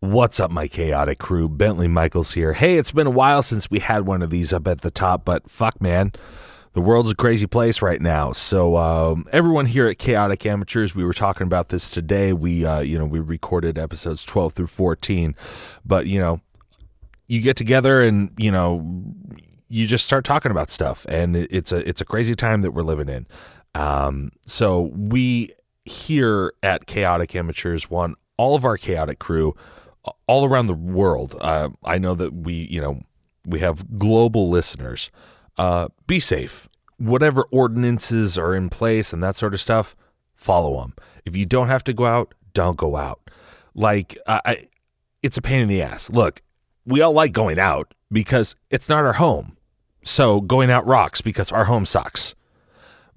What's up, my chaotic crew? Bentley Michaels here. Hey, it's been a while since we had one of these up at the top, but fuck, man. The world's a crazy place right now. So everyone here at Chaotic Amateurs, we were talking about this today. We recorded episodes 12 through 14. But, you get together and, you just start talking about stuff. And it's a crazy time that we're living in. So we here at Chaotic Amateurs want all of our chaotic crew all around the world. I know that we have global listeners. Be safe. Whatever ordinances are in place and that sort of stuff, follow them. If you don't have to go out, don't go out. It's a pain in the ass. Look, we all like going out because it's not our home. So going out rocks because our home sucks.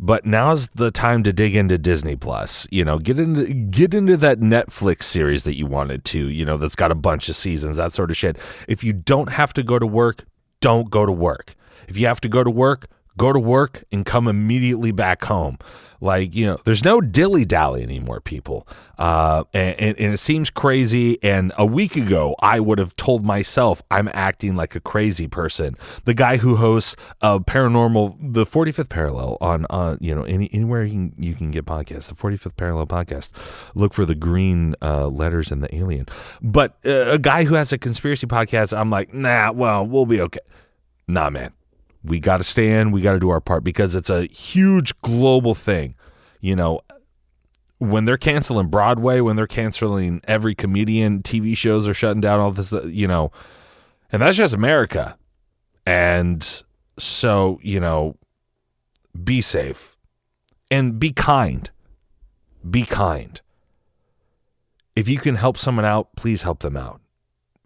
But now's the time to dig into Disney Plus. Get into that Netflix series that you wanted to, that's got a bunch of seasons, that sort of shit. If you don't have to go to work, don't go to work. If you have to go to work and come immediately back home. There's no dilly-dally anymore, people. And it seems crazy. And a week ago, I would have told myself I'm acting like a crazy person. The guy who hosts the 45th Parallel on anywhere you can get podcasts, the 45th Parallel podcast. Look for the green letters in the alien. But a guy who has a conspiracy podcast, I'm like, nah, well, we'll be okay. Nah, man. We got to stay in. We got to do our part because it's a huge global thing. When they're canceling Broadway, when they're canceling every comedian, TV shows are shutting down, all this, and that's just America. And so, be safe and be kind. Be kind. If you can help someone out, please help them out.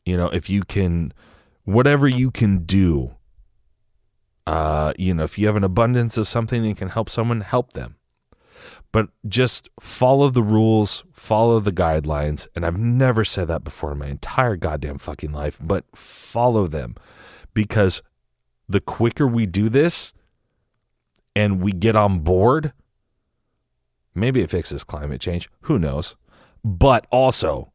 If you can, whatever you can do. If you have an abundance of something and can help someone, help them. But just follow the rules, follow the guidelines. And I've never said that before in my entire goddamn fucking life, but follow them. Because the quicker we do this and we get on board, maybe it fixes climate change. Who knows? But also,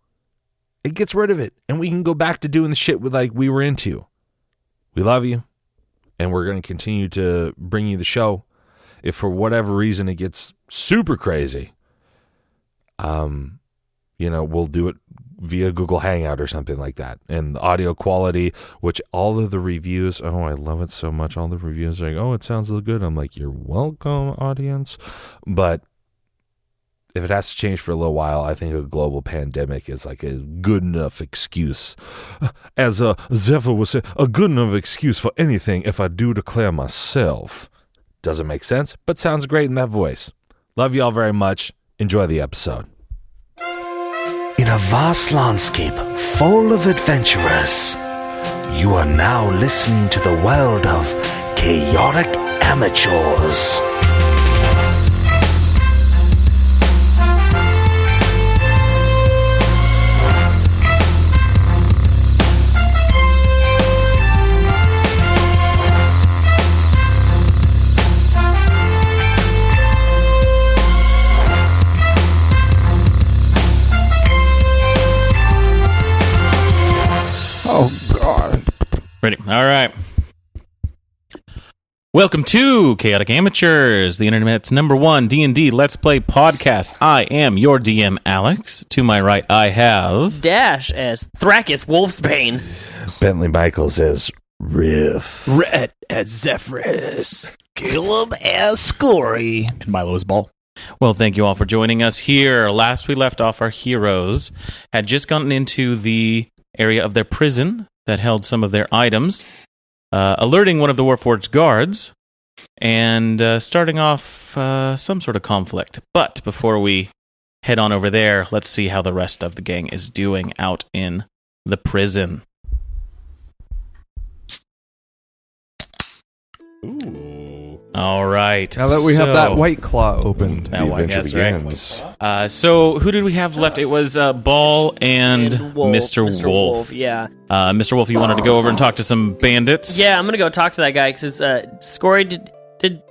it gets rid of it. And we can go back to doing the shit we were into. We love you. And we're going to continue to bring you the show. If for whatever reason it gets super crazy, we'll do it via Google Hangout or something like that. And the audio quality, which all of the reviews, oh, I love it so much. All the reviews are like, oh, it sounds good. I'm like, you're welcome, audience. But if it has to change for a little while, I think a global pandemic is like a good enough excuse. As Zephyr would say, a good enough excuse for anything if I do declare myself. Doesn't make sense, but sounds great in that voice. Love you all very much. Enjoy the episode. In a vast landscape full of adventurers, you are now listening to the world of Chaotic Amateurs. Ready. All right. Welcome to Chaotic Amateurs, the internet's #1 D&D Let's Play podcast. I am your DM, Alex. To my right, I have... Dash as Thrakus Wolfsbane. Bentley Michaels as Riff. Rhett as Zephyrus. Caleb as Scory. And Milo as Ball. Well, thank you all for joining us here. Last we left off, our heroes had just gotten into the area of their prison that held some of their items, alerting one of the Warforged guards, and starting off some sort of conflict. But before we head on over there, let's see how the rest of the gang is doing out in the prison. Ooh. All right. Now that we have that White Claw opened, the adventure begins. Right. So who did we have left? It was Ball and Mr. Wolf. Yeah. Mr. Wolf, you wanted to go over and talk to some bandits? Yeah, I'm going to go talk to that guy, because Scory, did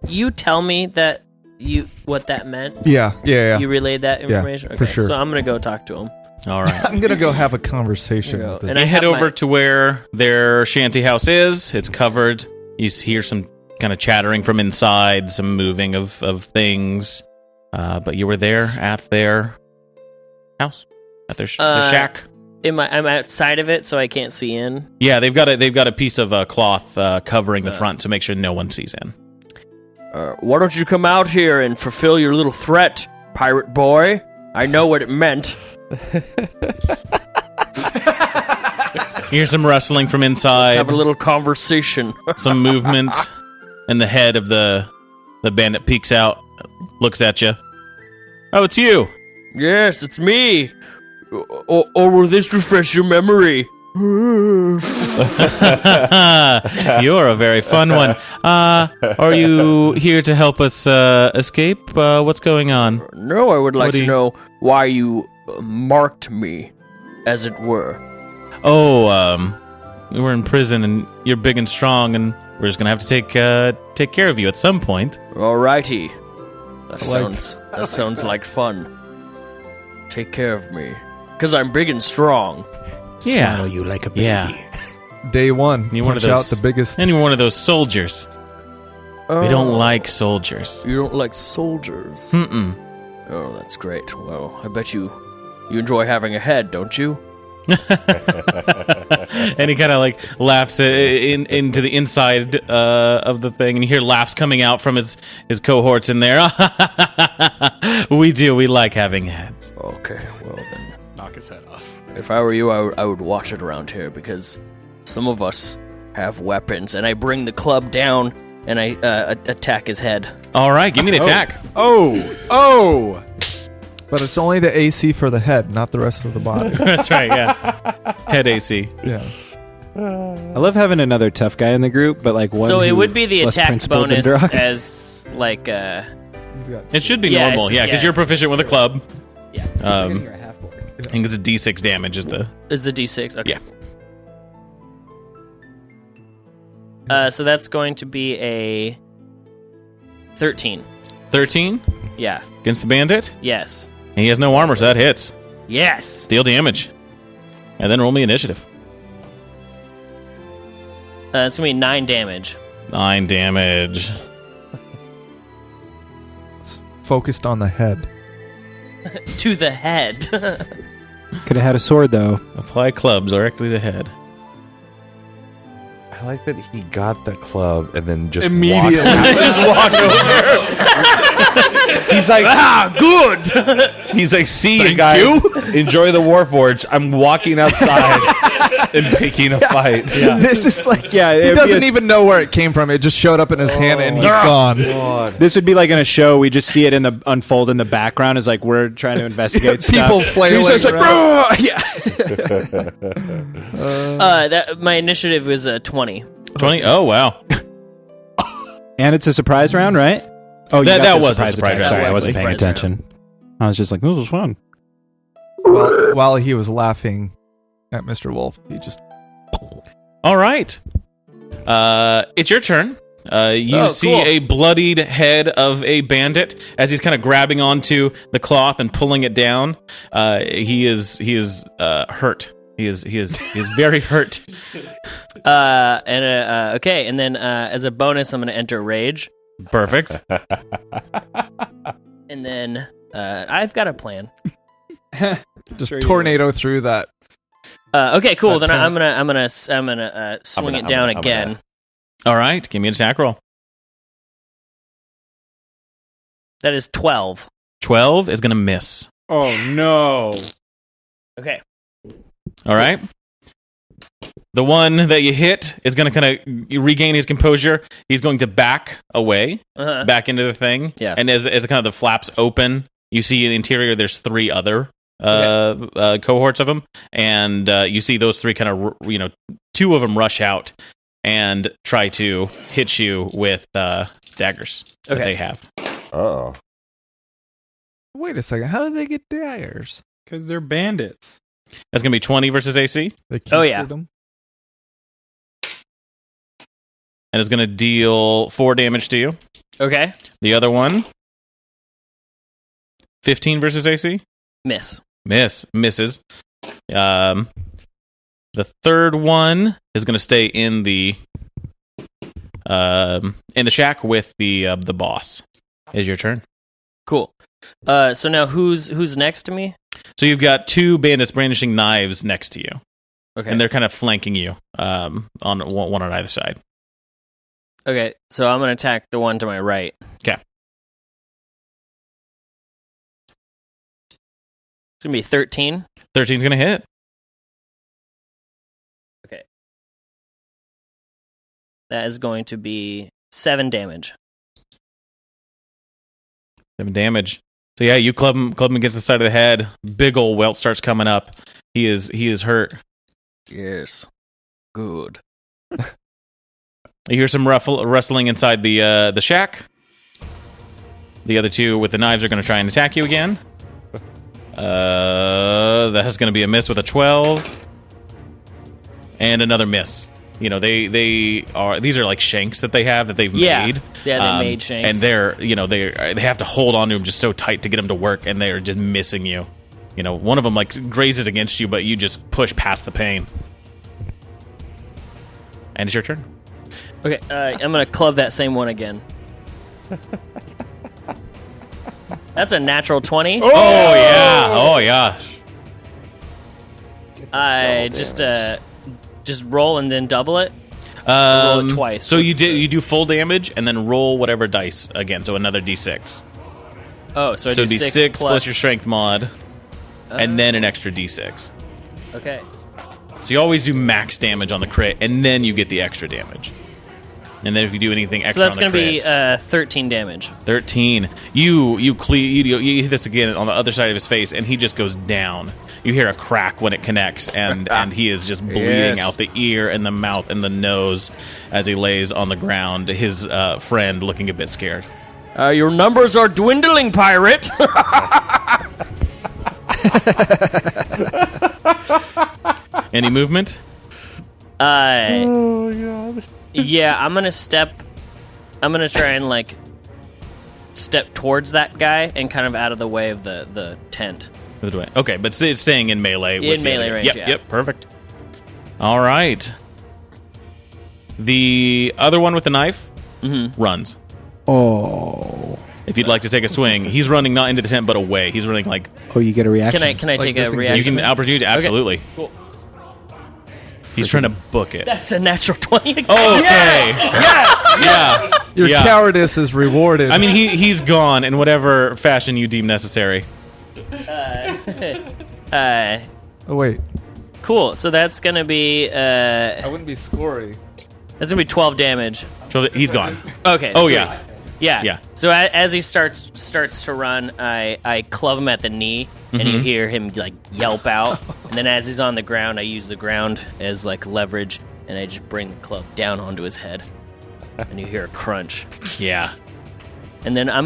you tell me what that meant? Yeah. You relayed that information? Yeah, okay, for sure. So I'm going to go talk to him. All right. I'm gonna go have a conversation with this. And I I head have over to where their shanty house is. It's covered. You hear some kind of chattering from inside, some moving of things. But you were there at their house, at their shack. I'm outside of it, so I can't see in. Yeah, they've got a piece of cloth covering the front to make sure no one sees in. Why don't you come out here and fulfill your little threat, pirate boy? I know what it meant. Here's some rustling from inside. Let's have a little conversation. Some movement, and the head of the bandit peeks out, looks at you. Oh, it's you. Yes, it's me. Or will this refresh your memory? You're a very fun one. Are you here to help us escape? What's going on? No, I would like to know why you marked me, as it were. Oh, we were in prison, and you're big and strong, and we're just gonna have to take care of you at some point. Alrighty. That sounds like fun. Take care of me. Because I'm big and strong. Yeah. Swallow you like a baby. Yeah. Day one, You're one of punch those- out the biggest. And you're one of those soldiers. We don't like soldiers. You don't like soldiers? Mm-mm. Oh, that's great. Well, I bet you enjoy having a head, don't you? And he kind of like laughs into the inside of the thing, and you hear laughs coming out from his cohorts in there. We do. We like having heads. Okay, well then. Knock his head off. If I were you, I would watch it around here, because some of us have weapons, and I bring the club down, and I attack his head. All right, give me the attack. Oh! But it's only the AC for the head, not the rest of the body. That's right. Yeah, head AC. Yeah. I love having another tough guy in the group, but like one. So it who would be the is less attack principled than bonus Drock. as like It should be Yeah, normal, it's- because yeah, you're it's- proficient with a club. Yeah. I think it's a D6 damage is the. is the D6. Okay. Yeah. So that's going to be a 13. 13 Yeah. against the bandit. Yes. And he has no armor, so that hits. Yes. Deal damage. And then roll me initiative. It's gonna be 9 damage. 9 damage. It's focused on the head. To the head. Could have had a sword though. Apply clubs directly to head. I like that he got the club and then just Immediately. just walked over. He's like, Good. he's like, see you guys. Enjoy the Warforged. I'm walking outside and picking a fight. This is like He doesn't even know where it came from. It just showed up in his hand and he's gone. This would be like in a show. We just see it in the unfold in the background as like we're trying to investigate People stuff. flailing He's just like, around. yeah. My initiative was 20. 20? Oh, wow. And it's a surprise round, right? Oh, That got the was a surprise attack. round. Sorry, That I was wasn't a paying surprise attention. I was just like, this was fun. While he was laughing at Mr. Wolf, he just... All right. It's your turn. You see cool. a bloodied head of a bandit as he's kind of grabbing onto the cloth and pulling it down. He is hurt. He is very hurt. Okay, and then as a bonus, I'm gonna enter rage, Perfect. and then I've got a plan. Just tornado through that. Okay, cool. Then That I'm gonna swing it down again. All right. Give me an attack roll. That is 12. 12 is going to miss. Oh no! Okay. All right. The one that you hit is going to kind of regain his composure. He's going to back away, Uh-huh. back into the thing. Yeah. And as kind of the flaps open, you see in the interior there's 3 other cohorts of them, and you see those 3 kind of 2 of them rush out and try to hit you with daggers that Okay. they have. Oh. Wait a second. How did they get daggers? Because they're bandits. That's going to be 20 versus AC, They Oh, yeah. them? and it's going to deal 4 damage to you. Okay. The other one, 15 versus AC. Miss. Misses. The third one is going to stay in the shack with the boss. Is your turn? Cool. So now who's next to me? So you've got two bandits brandishing knives next to you. Okay. And they're kind of flanking you on one on either side. Okay, so I'm going to attack the one to my right. Okay. It's going to be 13. 13's going to hit. Okay. That is going to be 7 damage. 7 damage. So yeah, you club him against the side of the head. Big ol' welt starts coming up. He is hurt. Yes. Good. You hear some rustling inside the shack. The other two with the knives are going to try and attack you again. That is going to be a miss with a 12. And another miss. You know, these are like shanks that they have that they've made. Yeah, they made shanks. And they have to hold on to them just so tight to get them to work, and they're just missing you. You know, one of them like grazes against you, but you just push past the pain. And it's your turn. Okay, I'm going to club that same one again. That's a natural 20. Oh yeah. I just roll and then double it. Roll it twice. So you do full damage and then roll whatever dice again. So another d6. Oh, so I do it'd be 6 plus your strength mod, and then an extra d6. Okay. So you always do max damage on the crit, and then you get the extra damage. And then if you do anything extra, so that's going to be 13 damage. 13. You hit this again on the other side of his face, and he just goes down. You hear a crack when it connects, and he is just bleeding out the ear and the mouth and the nose as he lays on the ground. His friend looking a bit scared. Your numbers are dwindling, pirate. Any movement? Oh god. Yeah, I'm gonna try and step towards that guy and kind of out of the way of the tent. Okay, but it's staying in melee. In melee range, Yep, perfect. All right. The other one with the knife runs. Oh. If you'd like to take a swing, he's running not into the tent but away. He's running like. Oh, you get a reaction. Can I take a reaction? You can opportunity. Absolutely. Okay, cool. He's trying to book it. That's a natural 20 again. Oh, okay. Yeah. Your cowardice is rewarded. I mean, he's gone in whatever fashion you deem necessary. Oh, wait. Cool. So that's going to be... I wouldn't be scory. That's going to be 12 damage. So he's gone. Okay. Oh, sweet. yeah. Yeah. So as he starts to run, I club him at the knee, and you hear him yelp out. And then as he's on the ground, I use the ground as leverage, and I just bring the club down onto his head. And you hear a crunch. Yeah. And then I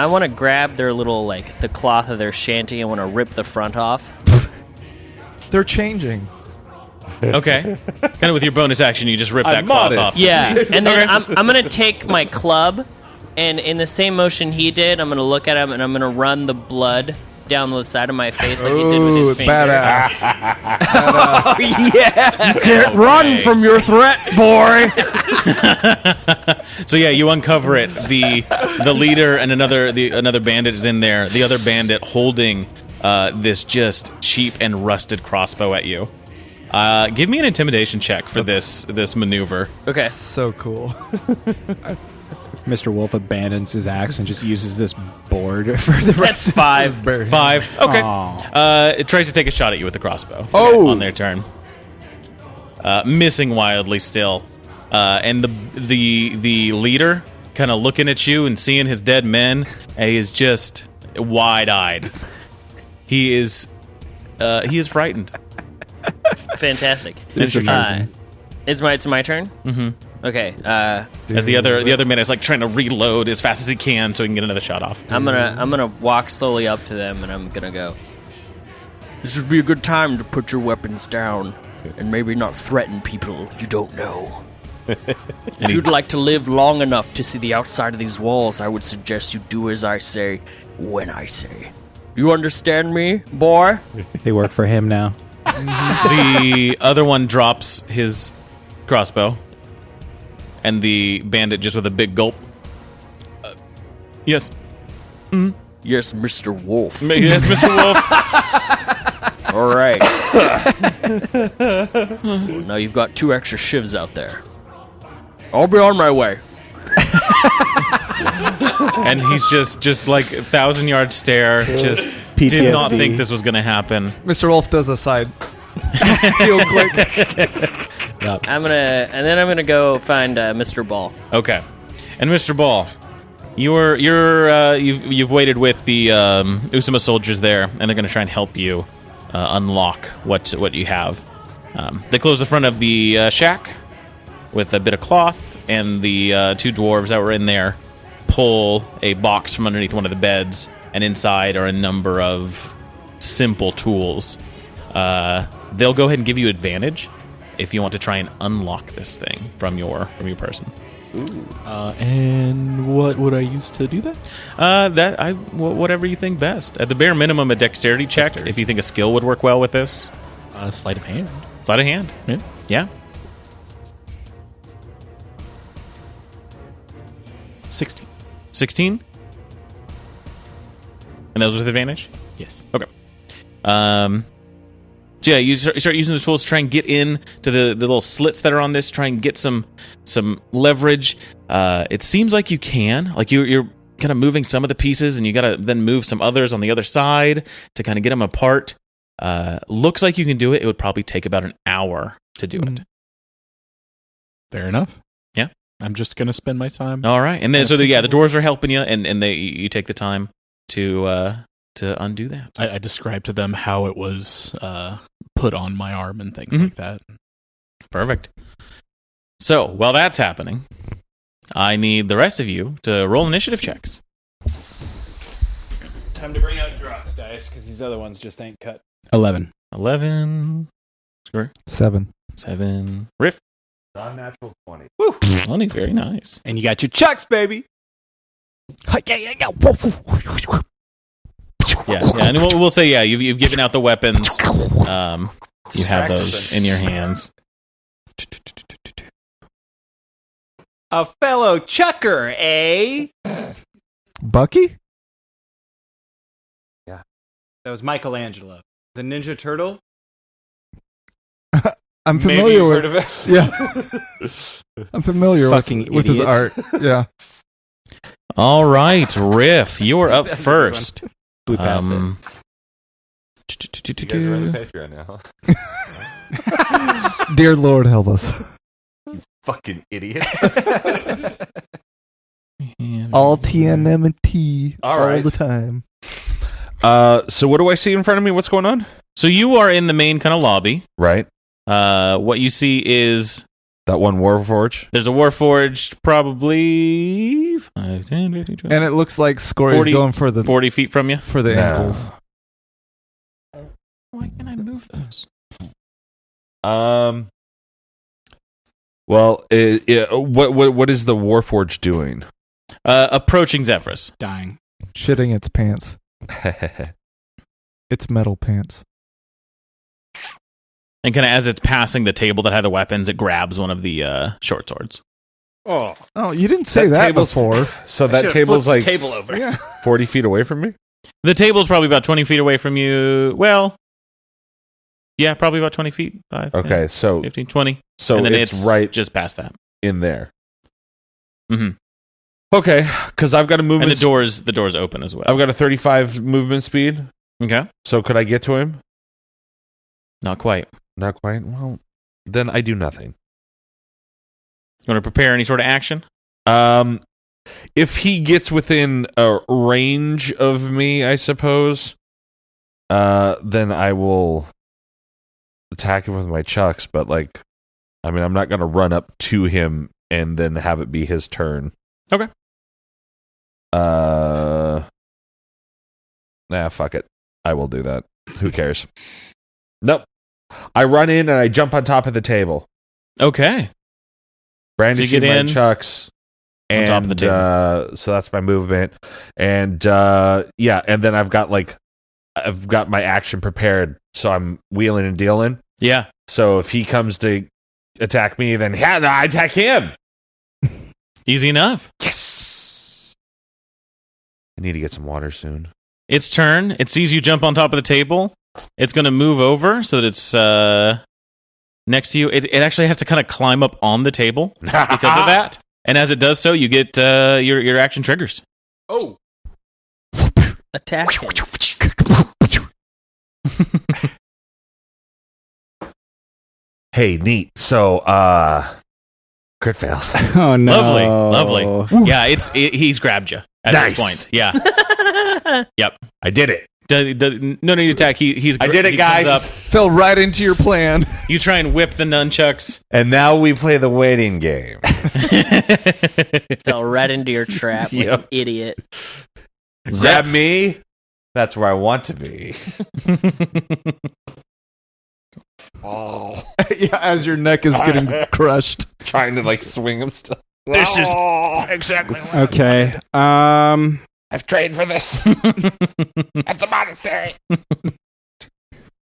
want to grab their little the cloth of their shanty. I want to rip the front off. They're changing. Okay. Kind of with your bonus action, you just rip that cloth off. Yeah. And then I'm gonna take my club. And in the same motion he did, I'm going to look at him and I'm going to run the blood down the side of my face like he did with his finger. Badass. Yeah! You can't run from your threats, boy! So yeah, you uncover it. The leader and another bandit is in there. The other bandit holding this just cheap and rusted crossbow at you. Give me an intimidation check for this maneuver. Okay. So cool. Mr. Wolf abandons his axe and just uses this board for the rest. That's 5. 5. Okay. It tries to take a shot at you with the crossbow. On their turn. Missing wildly still. And the leader kind of looking at you and seeing his dead men, he is just wide-eyed. He is frightened. Fantastic. It's my turn? Mm-hmm. Okay. As the other man is trying to reload as fast as he can so he can get another shot off. I'm gonna walk slowly up to them and I'm gonna go. This would be a good time to put your weapons down and maybe not threaten people you don't know. If you'd like to live long enough to see the outside of these walls, I would suggest you do as I say when I say. You understand me, boy? They work for him now. The other one drops his crossbow, and the bandit just with a big gulp. Yes. Yes, Mr. Wolf. Yes, Mr. Wolf. All right. Now you've got 2 extra shivs out there. I'll be on my way. And he's just like 1,000-yard stare. Just PTSD. did not think this was going to happen. Mr. Wolf does a side heel click. I'm gonna go find Mr. Ball. Okay, and Mr. Ball, you've waited with the Usama soldiers there, and they're going to try and help you unlock what you have. They close the front of the shack with a bit of cloth, and the 2 dwarves that were in there pull a box from underneath one of the beds, and inside are a number of simple tools. They'll go ahead and give you advantage if you want to try and unlock this thing from your person. And what would I use to do that? Whatever you think best. At the bare minimum, a dexterity check. If you think a skill would work well with this, Sleight of hand. sleight of hand. Yeah. 16. 16. And those with advantage. Yes. Okay. So yeah, you start using the tools to try and get in to the little slits that are on this, try and get some leverage. It seems like you can. Like you're kind of moving some of the pieces, and you got to then move some others on the other side to kind of get them apart. Looks like you can do it. It would probably take about an hour to do it. Fair enough. Yeah. I'm just going to spend my time. All right. And then, the dwarves are helping you, and you take the time to undo that. I described to them how it was put on my arm and things like that. Perfect. So, while that's happening, I need the rest of you to roll initiative checks. Time to bring out drops, guys, because these other ones just ain't cut. 11. 11. Score. 7. 7. Riff. Non-natural 20. 20. Very nice. And you got your chucks, baby. Yeah. And we'll say, yeah, you've given out the weapons. You have those in your hands. A fellow chucker, eh? Bucky? That was Michelangelo. The Ninja Turtle? I'm Maybe familiar you've with heard of it. Yeah. I'm familiar with his idiot. art. Yeah. All right, Riff, you are up first. Blew past it. You guys are on the Patreon now. Dear Lord, help us. Fucking idiot. All TNMT All all right. the time. So what do I see in front of me? What's going on? So you are in the main kind of lobby. Right. What you see is That one Warforge. there's a Warforged probably 5, 10, 15, 20, And it looks like Scory's 40 going for the 40 feet from you. for the ankles. Why can't I move those? Well, what is the Warforge doing? Approaching Zephyrus. Dying. Shitting its pants. Its metal pants. And kind of as it's passing the table that had the weapons, it grabs one of the short swords. Oh. Oh, you didn't say that table's- before. So that table's like table over. Yeah. 40 feet away from me? The table's probably about 20 feet away from you. Well, yeah, probably about 20 feet. 5, Okay, 10, so 15, 20. so and then it's right just past that. in there. Mm-hmm. Okay, because I've got a movement. And the doors open as well. I've got a 35 movement speed. Okay. So could I get to him? Not quite. Not quite. Well, then I do nothing. You want to prepare any sort of action? If he gets within a range of me, I suppose, then I will attack him with my chucks. But I'm not going to run up to him and then have it be his turn. Okay. Fuck it. I will do that. Who cares? Nope. I run in and I jump on top of the table. Okay. Brandishing get my in chucks. on top of the table. So that's my movement. And and then I've got I've got my action prepared, so I'm wheeling and dealing. Yeah. So if he comes to attack me, then I attack him. Easy enough. Yes. I need to get some water soon. Its turn. It sees you jump on top of the table. It's going to move over so that it's next to you. It actually has to kind of climb up on the table because of that. And as it does so, you get your action triggers. Oh. Attack him. Hey, neat. So, crit fail. Oh no! Lovely. Yeah, he's grabbed you at this point. Yeah. Yep. I did it. No need to attack. I did it, guys. Up. Fell right into your plan. You try and whip the nunchucks. And now we play the waiting game. Fell right into your trap, like an idiot. Grab me. That's where I want to be. Yeah, as your neck is getting crushed. Trying to swing him still. This is exactly what Okay. I've trained for this at the monastery.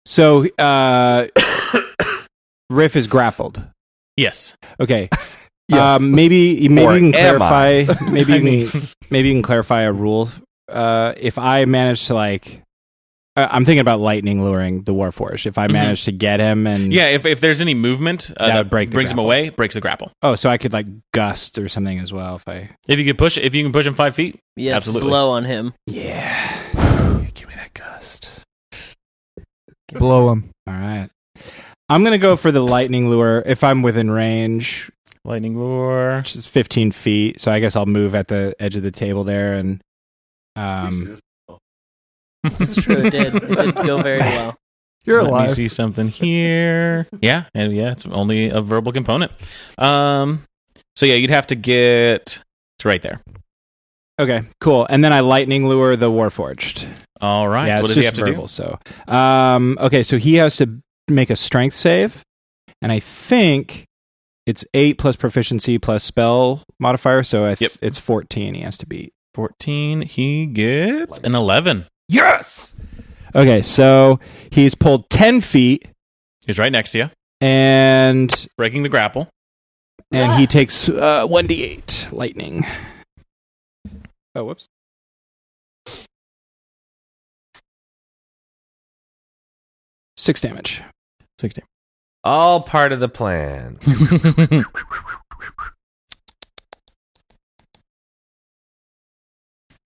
So, Riff is grappled. Yes. Okay. Yes. Maybe you can am I? clarify. Maybe you can clarify a rule. If I manage to I'm thinking about lightning luring the Warforged. If I manage to get him and Yeah, if there's any movement that brings him away, breaks the grapple. Oh, so I could gust or something as well If you can push him 5 feet. Yes, absolutely. blow on him. Yeah. Give me that gust. Blow him. All right. I'm going to go for the lightning lure if I'm within range, Lightning lure. which is 15 feet. So I guess I'll move at the edge of the table there and It's true, it did. It did go very well. You're Let alive. me see something here. Yeah, and it's only a verbal component. So yeah, you'd have to get to right there. Okay, cool. And then I lightning lure the Warforged. All right. Yeah, what it's does he just have to verbal, So, okay, so he has to make a strength save, and I think it's 8 plus proficiency plus spell modifier. So it's 14. He has to beat 14. He gets an 11. Yes. Okay, so he's pulled 10 feet He's right next to you, and breaking the grapple. he takes 1d8 lightning. Oh, whoops. 6 damage. 16. All part of the plan.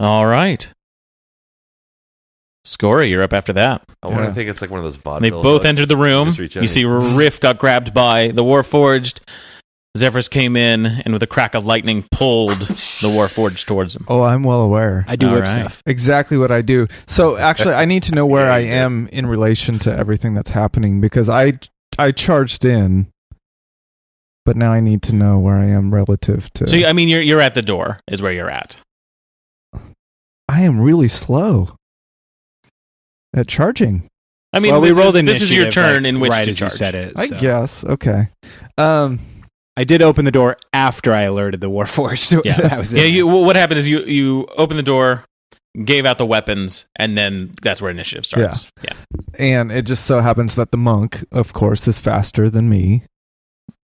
All right. Scory, you're up after that. I want to think it's like one of those vaudeville. They both hooks. entered the room. Just reach out You see and- Riff got grabbed by the Warforged. Zephyrus came in and with a crack of lightning pulled the Warforged towards him. Oh, I'm well aware. I do All whip right. stuff. Exactly what I do. So actually, I need to know where I am in relation to everything that's happening because I charged in, but now I need to know where I am relative to. So I mean, you're at the door is where you're at. I am really slow at charging. I mean, Well, we rolled this is your initiative, turn in which right to as charge. you said it. I so. guess. Okay. I did open the door after I alerted the Warforged. Yeah. That was it. Yeah. What happened is you opened the door, gave out the weapons, and then that's where initiative starts. Yeah. And it just so happens that the monk, of course, is faster than me.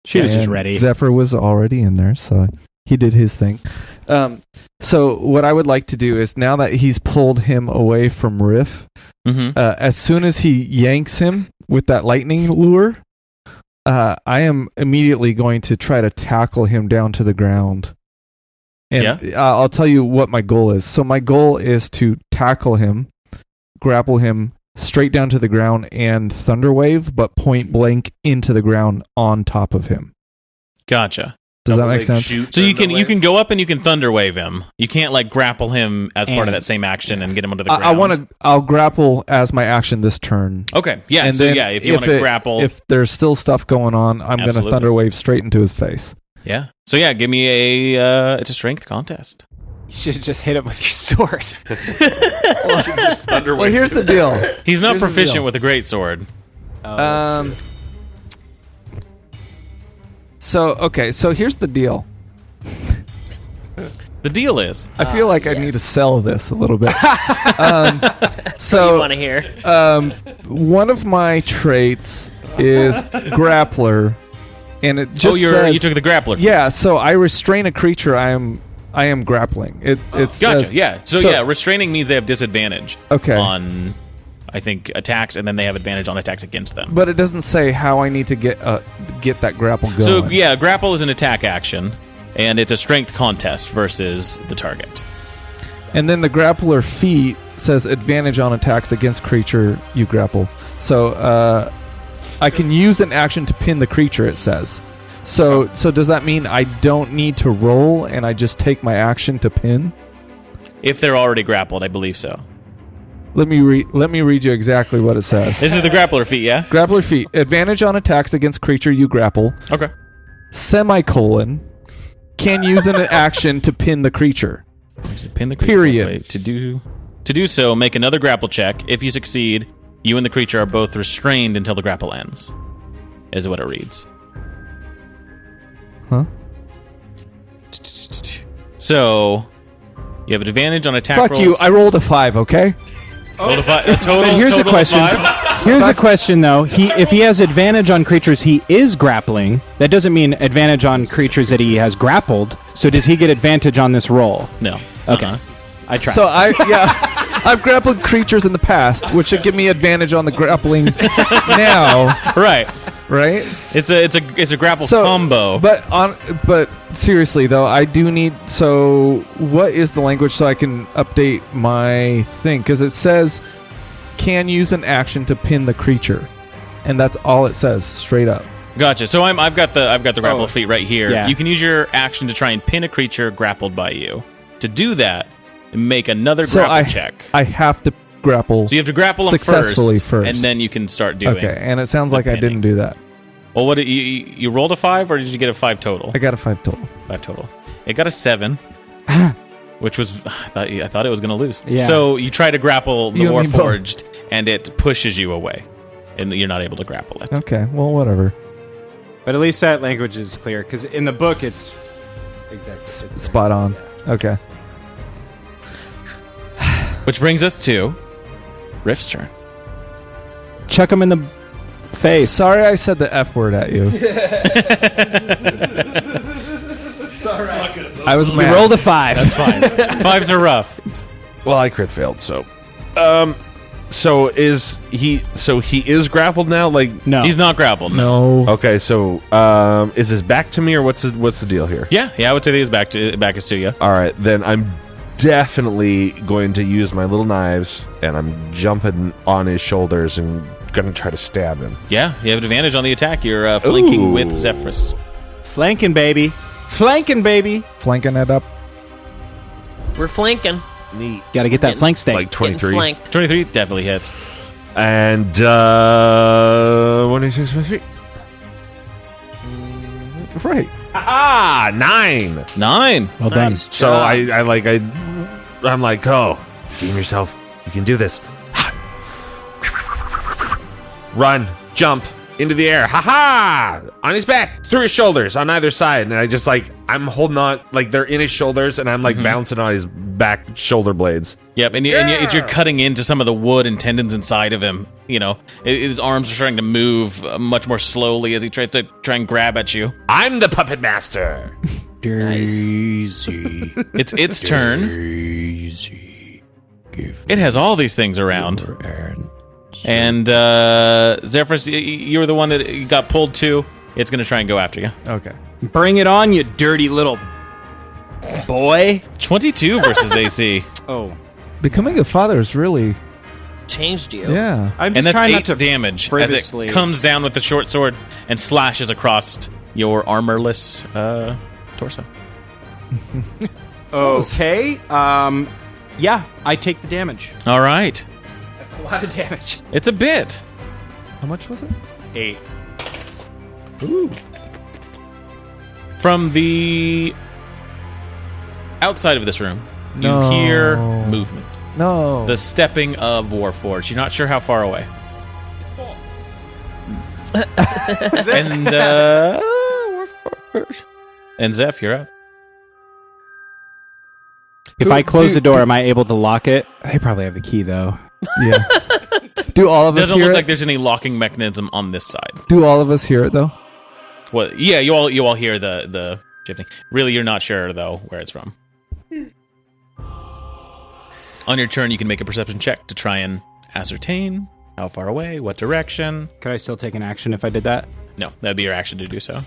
She was just And ready. Zephyr was already in there, so he did his thing. So what I would like to do is now that he's pulled him away from Riff, Mm-hmm. as soon as he yanks him with that lightning lure, I am immediately going to try to tackle him down to the ground. And I'll tell you what my goal is. So my goal is to tackle him, grapple him straight down to the ground, and thunderwave, but point blank into the ground on top of him. Gotcha. Does that make sense? So you can go up and you can thunder wave him. You can't grapple him as part of that same action and get him under the ground. I'll grapple as my action this turn. Okay. Yeah. And so then if you want to grapple, if there's still stuff going on, I'm going to Absolutely. thunder wave straight into his face. yeah. So yeah, give me it's a strength contest. You should have just hit him with your sword. Well, here's the deal. He's not Here's the proficient deal. with a great sword. So here's the deal. The deal is, I feel like I need to sell this a little bit. So you want to hear? One of my traits is grappler, and it just says, you took the grappler. Yeah, so I restrain a creature. I am grappling. It Gotcha. says, Yeah. So restraining means they have disadvantage. Okay. On, I think, attacks, and then they have advantage on attacks against them. But it doesn't say how I need to get that grapple going. So yeah, grapple is an attack action, and it's a strength contest versus the target. And then the grappler feat says advantage on attacks against creature you grapple. So I can use an action to pin the creature, it says. So does that mean I don't need to roll and I just take my action to pin? If they're already grappled, I believe so. Let me read you exactly what it says. This is the grappler feat, yeah? Grappler feat. Advantage on attacks against creature you grapple. Okay. Semicolon. Can use an action to pin the creature. Pin the creature. Period. Wait, to do so, make another grapple check. If you succeed, you and the creature are both restrained until the grapple ends. Is what it reads. Huh? So, you have an advantage on attack Fuck rolls. you. I rolled a 5, okay? Rolled a 5. Total, Here's a total question. of 5? Here's a question, though. If he has advantage on creatures he is grappling, that doesn't mean advantage on creatures that he has grappled. So does he get advantage on this roll? No. Okay. I tried. So I've grappled creatures in the past, which should give me advantage on the grappling now, Right. right? It's a grapple combo. But seriously though, I do need. So what is the language so I can update my thing? Because it says can use an action to pin the creature, and that's all it says straight up. Gotcha. So I've got the grapple feat right here. Yeah. You can use your action to try and pin a creature grappled by you. To do that, make another grapple check. I have to grapple. So you have to grapple them successfully first, and then you can start doing. Okay, and it sounds like I didn't do that. Well, what you rolled a 5, or did you get a 5 total? I got a 5 total. 5 total. It got a 7, which was I thought it was going to lose. Yeah. So you try to grapple the You and me both. Warforged, and it pushes you away, and you're not able to grapple it. Okay, well, whatever. But at least that language is clear, because in the book it's exactly Spot on. Okay. Which brings us to Rift's turn. Chuck him in the face. Sorry I said the F word at you. I was You mad. rolled a 5. That's fine. 5s are rough. Well, I crit failed, so. So he is grappled now? Like, No. He's not grappled. No. okay, so is his back to me, or what's the deal here? Yeah, I would say that his back is to you. All right, then I'm definitely going to use my little knives, and I'm jumping on his shoulders and going to try to stab him. Yeah, you have advantage on the attack. You're flanking Ooh. with Zephyrus. Flanking, baby. Flanking, baby. Flanking it up. We're flanking. Neat. Got to get that flank steak. Like Getting 23. flanked. 23 definitely hits. And 26, 23. Right. Ah, 9. 9. Well done. Nice So job. I'm like, oh, redeem yourself. You can do this. Run, jump into the air. Ha ha! On his back, through his shoulders, on either side. And I just I'm holding on, like they're in his shoulders, and I'm bouncing on his back shoulder blades. Yep, and as you're cutting into some of the wood and tendons inside of him, his arms are starting to move much more slowly as he tries to try and grab at you. I'm the puppet master. Daisy. It's its turn. Daisy. Give It has all these things around. And Zephyrus, you were the one that got pulled to. It's going to try and go after you. Okay. Bring it on, you dirty little boy. 22 versus AC. Oh. Becoming a father is really, Changed you. yeah. I'm And just that's trying 8 not to damage as frivolously- it comes down with the short sword and slashes across your armorless torso. Okay. Yeah, I take the damage. All right. A lot of damage. It's a bit. How much was it? 8. From the outside of this room, you No. hear movement. No. The stepping of Warforged. You're not sure how far away. And Warforged. And Zeph, you're up. If I close the door, am I able to lock it? They probably have the key, though. Yeah. Do all of us Doesn't hear look it? like there's any locking mechanism on this side. Do all of us hear it though? Well, yeah, you all hear the shifting. Really, you're not sure though where it's from. On your turn, you can make a perception check to try and ascertain how far away, what direction. Could I still take an action if I did that? No, that'd be your action to do so.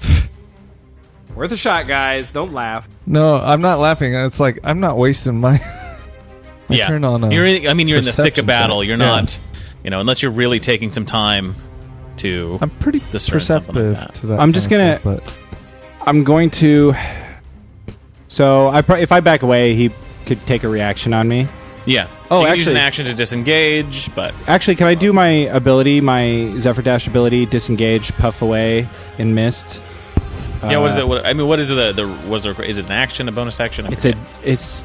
Worth a shot, guys. Don't laugh. No, I'm not laughing. It's like I'm not wasting my Yeah, turn on. you're in the thick of battle. check. You're not, unless you're really taking some time to. I'm pretty discern something like perceptive that. to that. I'm just kind of gonna- stuff, I'm going to. So if I back away, he could take a reaction on me. Yeah. Oh, you can use an actually- action to disengage, but Actually, can I do my ability, my Zephyr Dash ability, disengage, puff away in mist? yeah. What is it? What is is it an action, a bonus action? It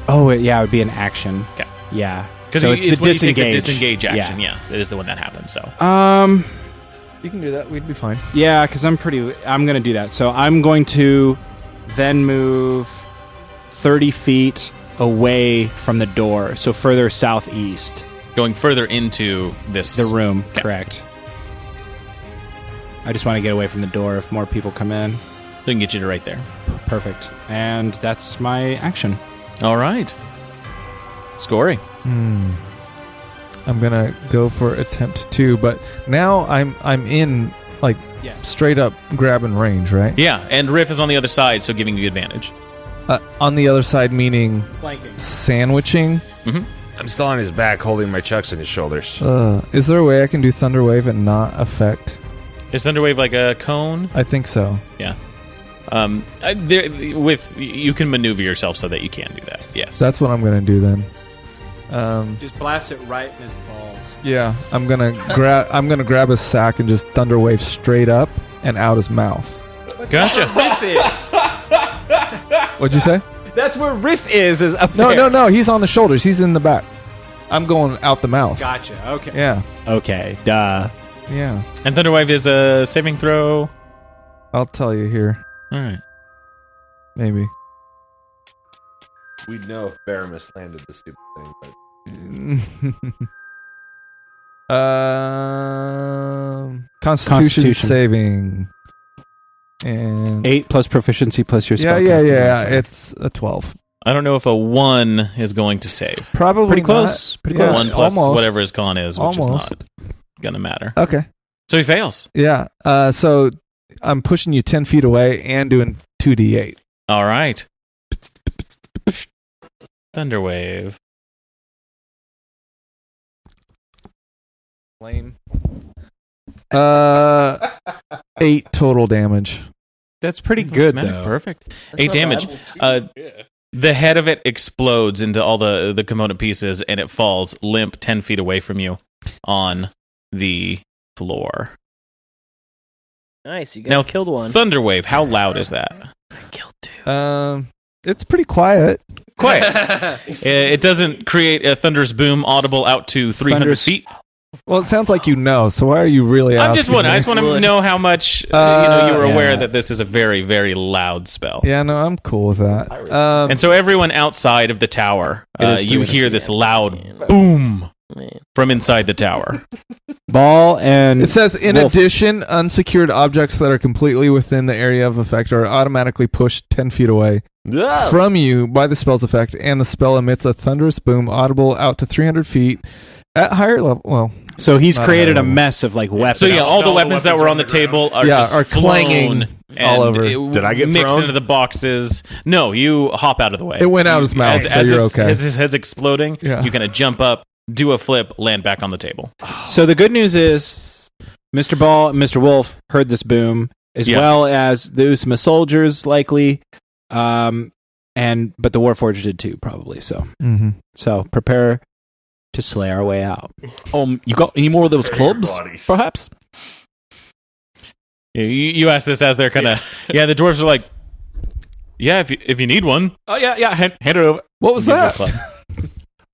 would be an action. Okay. Yeah. Because So it's the when you take the disengage. disengage action. Yeah. Yeah, that is the one that happens. So You can do that. We'd be fine. Yeah, because I'm going to do that. So I'm going to then move 30 feet away from the door, so further southeast. going further into The room, Okay. correct. I just want to get away from the door if more people come in. we can get you to right there. Perfect. And that's my action. All right. Scory. I'm gonna go for attempt 2, but now I'm in like straight up grabbing range, right? Yeah, and Riff is on the other side, so giving you advantage. On the other side, meaning Flanking. sandwiching. I'm still on his back, holding my chucks in his shoulders. Is there a way I can do Thunder Wave and not affect? Is Thunderwave like a cone? I think so. Yeah. You can maneuver yourself so that you can do that. Yes. That's what I'm gonna do then. Just blast it right in his balls. Yeah, I'm gonna grab his sack and just Thunder Wave straight up and out his mouth. Gotcha. Riff is. What'd you say? That's where Riff is up No, there. no. He's on the shoulders. He's in the back. I'm going out the mouth. Gotcha. Okay. Yeah, Okay. Duh. yeah. And Thunderwave is a saving throw. I'll tell you here. All right. Maybe. We'd know if Baramus landed the stupid thing, but Constitution saving. And 8 plus proficiency plus your spell. yeah. It's a 12. I don't know if a 1 is going to save. Probably Pretty not. close. Pretty Yeah, close. 1 plus almost. whatever his con is, which Almost. is not going to matter. Okay. So he fails. Yeah. So I'm pushing you 10 feet away and doing 2d8. All right. Thunderwave. Lame. 8 total damage. That's pretty good, Matter. though. Perfect. 8 damage. The head of it explodes into all the component pieces, and it falls limp 10 feet away from you on the floor. Nice, you guys Now, killed one. Thunderwave, how loud is that? I killed 2. It's pretty quiet. Quiet. It doesn't create a thunderous boom audible out to 300 Thunderous- feet. Well, it sounds like you know, so why are you really asking? I'm just wondering. I just want to know how much you were aware yeah. that this is a very, very loud spell. Yeah, no, I'm cool with that. And so everyone outside of the tower, is you 300 hear this loud boom from inside the tower. Ball and it says, in Wolf. addition, unsecured objects that are completely within the area of effect are automatically pushed 10 feet away from you by the spell's effect, and the spell emits a thunderous boom audible out to 300 feet at higher level. Well, So he's Not created a available. mess of like weapons. So yeah, all the weapons that were on the table are just are clanging flown all and over. it Did I get mixed thrown? into the boxes? No, you hop out of the way. It went out his mouth, so you're okay. As his head's exploding, Yeah. you kind of jump up, do a flip, land back on the table. So the good news is Mr. Ball and Mr. Wolf heard this boom, as Yeah. well as the Usama soldiers likely. But the Warforged did too, probably. So prepare to slay our way out. You got any more of those clubs, perhaps? You ask this as they're kind of the dwarves are like, yeah, if you need one. Oh yeah. Hand it over. What was Give you a that? club.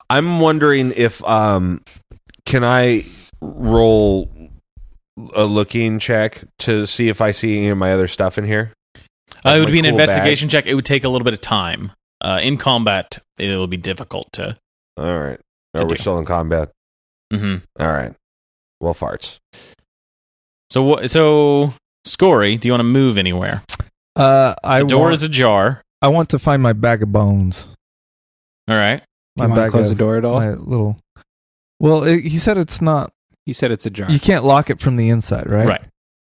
I'm wondering if can I roll a looking check to see if I see any of my other stuff in here? It would My be an cool investigation check. It would take a little bit of time. In combat, it will be difficult to. All right. Are we still in combat? Mm-hmm. All right. Well, farts. So Scory, do you want to move anywhere? The door is ajar. I want to find my bag of bones. All right. Do you want to close the door at all? My little. Well, he said it's not. He said it's ajar. You can't lock it from the inside, right? Right.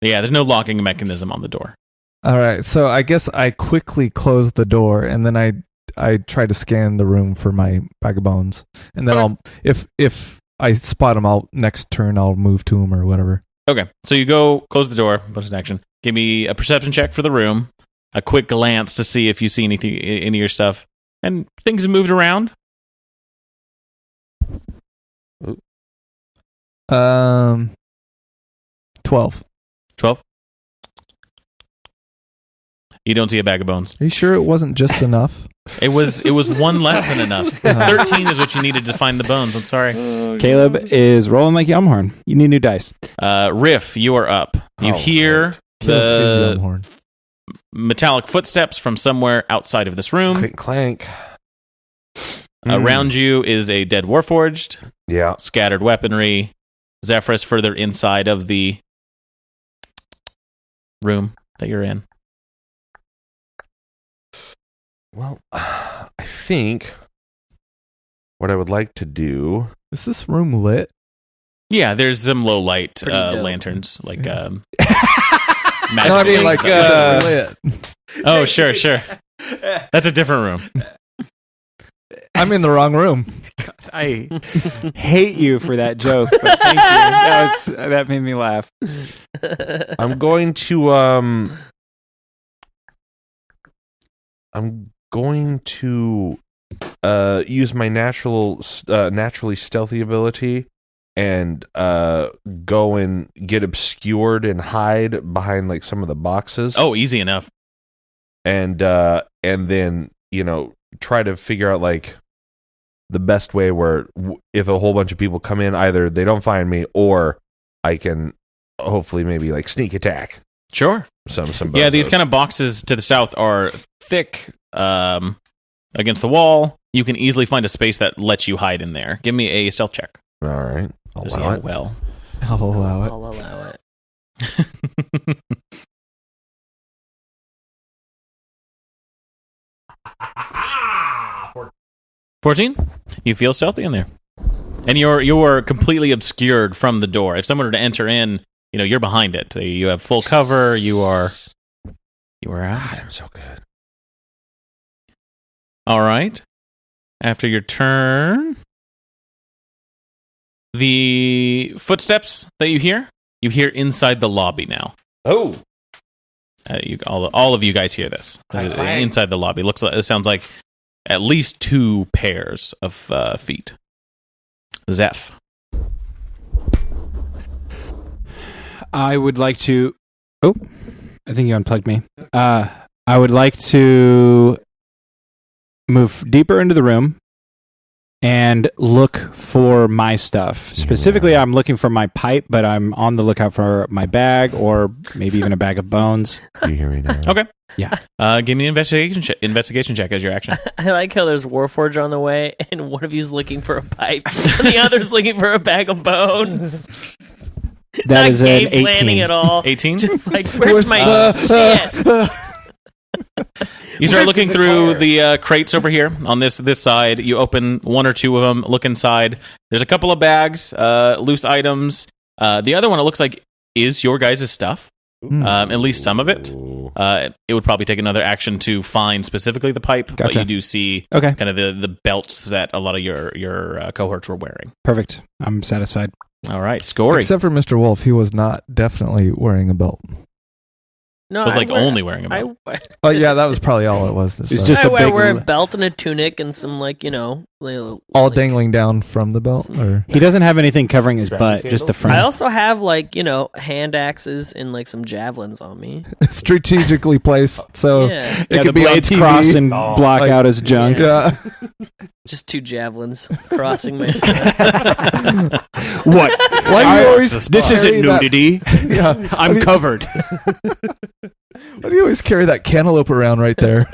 Yeah, there's no locking mechanism on the door. All right. So I guess I quickly close the door, and then I try to scan the room for my bag of bones, and then I'll if I spot him, next turn I'll move to him or whatever. Okay. So you go close the door. Bonus action. Give me a perception check for the room. A quick glance to see if you see any of your stuff, and things have moved around. 12. 12. You don't see a bag of bones. Are you sure it wasn't just enough? It was one less than enough. 13 is what you needed to find the bones. I'm sorry. Caleb is rolling like Yelmhorn. You need new dice. Riff, you are up. You hear the metallic footsteps from somewhere outside of this room. Clink, clank. Around you is a dead warforged. Yeah. Scattered weaponry. Zephyrus further inside of the room that you're in. Well, I think what I would like to do... Is this room lit? Yeah, there's some low light lanterns, like magic. No, I mean, like lit. Oh, sure. That's a different room. I'm in the wrong room. God, I hate you for that joke, but thank you. That made me laugh. I'm going to use my naturally stealthy ability and go and get obscured and hide behind like some of the boxes. Oh, easy enough. And then try to figure out like the best way where if a whole bunch of people come in, either they don't find me or I can hopefully maybe like sneak attack. Sure. Some yeah, these kind of boxes to the south are thick against the wall. You can easily find a space that lets you hide in there. Give me a stealth check. All right. I'll allow it. Well, I'll allow it. I'll allow it. 14? You feel stealthy in there. And you're completely obscured from the door. If someone were to enter in, you're behind it. You have full cover. You are out. I'm so good. All right. After your turn, the footsteps that you hear inside the lobby now. Oh. All of you guys hear this. Inside the lobby. It sounds like at least 2 pairs of feet. Zeph. I would like to... Oh, I think you unplugged me. I would like to move deeper into the room and look for my stuff. Specifically, I'm looking for my pipe, but I'm on the lookout for my bag or maybe even a bag of bones. You hear me now? Okay. Yeah. Give me an investigation check as your action. I like how there's Warforge on the way, and one of you's looking for a pipe, and the other's looking for a bag of bones. That is an 18. Planning at all. 18? Just like, where's my shit? You start looking through the crates over here on this side. You open 1 or 2 of them, look inside. There's a couple of bags, loose items. The other one, it looks like, is your guys' stuff. At least some of it. It would probably take another action to find specifically the pipe, Gotcha. but you do see kind of the belts that a lot of your cohorts were wearing. Perfect. I'm satisfied. All right, Scory. Except for Mr. Wolf, he was not definitely wearing a belt. No, was only wearing a belt. Oh yeah, that was probably all it was. It's just I a big wear a belt and a tunic and some all dangling down from the belt. Or he doesn't have anything covering his butt, just the front. I also have hand axes and some javelins on me, strategically placed so yeah. it could the be on blades TV. cross and block out his junk. Yeah. Just 2 javelins crossing my. What? Why do you always? This isn't nudity. Yeah, I'm covered. Why do you always carry that cantaloupe around right there?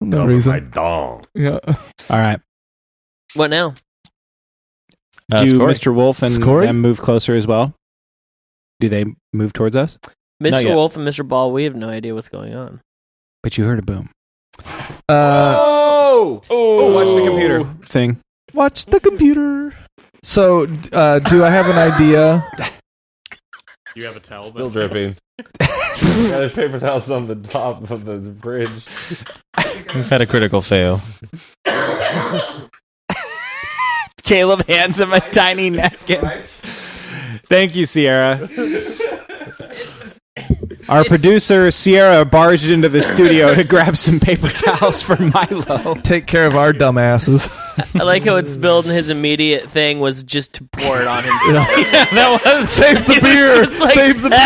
No Over reason. my dong. Yeah. All right. What now? Do Scory. Mr. Wolf and Scory? them move closer as well? Do they move towards us? Not Mr. yet. Wolf and Mr. Ball, we have no idea what's going on. But you heard a boom. Oh! Watch the computer thing. Watch the computer. So, do I have an idea? You have a towel. Still dripping. Yeah, there's paper towels on the top of the bridge. We've had a critical fail. Caleb hands him a tiny napkin. Thank you, Sierra. Our producer, Sierra, barged into the studio to grab some paper towels for Milo. Take care of our dumbasses. I like how it's spilled, and his immediate thing was just to pour it on himself. That was Save the beer. just like, Save the beer.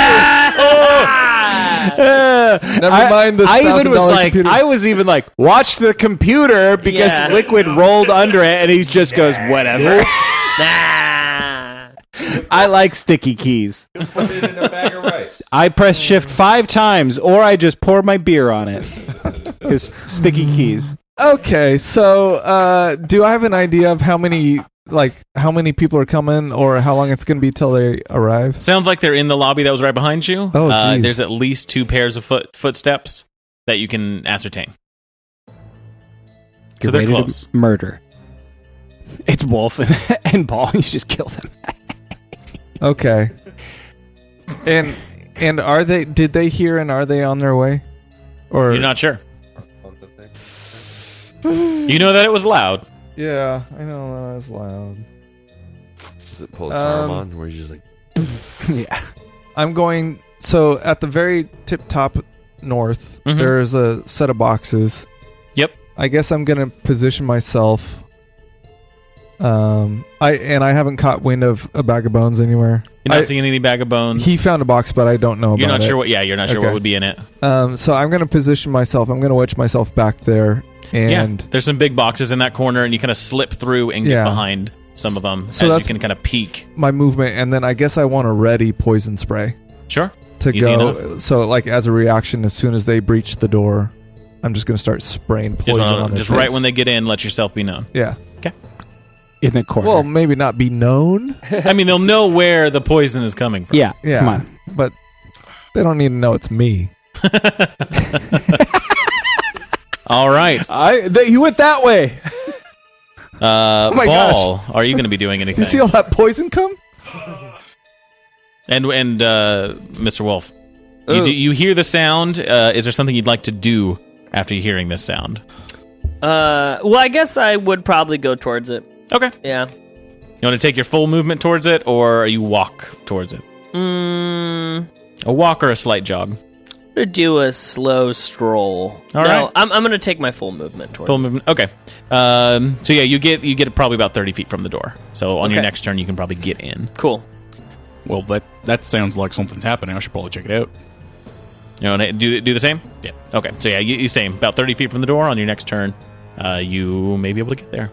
Never mind the I even was $1,000 like, computer. I was even like, watch the computer because Yeah. liquid rolled under it, and he just goes, whatever. I like sticky keys. Put it in a bag of rice. I press shift 5 times, or I just pour my beer on it. Because sticky keys. Okay, so do I have an idea of how many people are coming, or how long it's going to be till they arrive? Sounds like they're in the lobby that was right behind you. Oh, geez. There's at least 2 pairs of footsteps that you can ascertain. So they're ready to close. murder. It's Wolf and Ball. You just kill them. Okay. And are they? Did they hear? And are they on their way? Or You're not sure. You know that it was loud. Yeah, I know that was loud. Does it pull Saruman where he's just like... Yeah. I'm going. So at the very tip top north, Mhm. there's a set of boxes. Yep. I guess I'm gonna position myself. I haven't caught wind of a bag of bones anywhere. You're not seeing any bag of bones. He found a box, but I don't know about it. You're not sure what. Yeah, you're not sure Okay. what would be in it. So I'm gonna position myself. I'm gonna wedge myself back there, and Yeah, there's some big boxes in that corner, and you kind of slip through and get Yeah. behind some of them, So as you that's- can kind of peek. my movement, and then I guess I want to ready poison spray Sure. to Easy go. enough. So like as a reaction, as soon as they breach the door, I'm just gonna start spraying poison on their Just face. right when they get in, let yourself be known. Yeah. In the corner. Well, maybe not be known. I mean, they'll know where the poison is coming from. yeah. Yeah. Come on. But they don't need to know it's me. All right. You went that way. Oh my Ball, are you going to be doing anything? You see all that poison come? and Mr. Wolf, Ooh. you hear the sound. Is there something you'd like to do after you hearing this sound? Well, I guess I would probably go towards it. Okay. Yeah. You want to take your full movement towards it, or you walk towards it? A walk or a slight jog? I'm gonna do a slow stroll. All right. I'm gonna take my full movement towards Full it. movement. Okay. So yeah, you get probably about 30 feet from the door. So on your Okay. next turn, you can probably get in. Cool. Well, that sounds like something's happening. I should probably check it out. You want to do the same? Yeah. Okay. So yeah, you same. About 30 feet from the door on your next turn, you may be able to get there.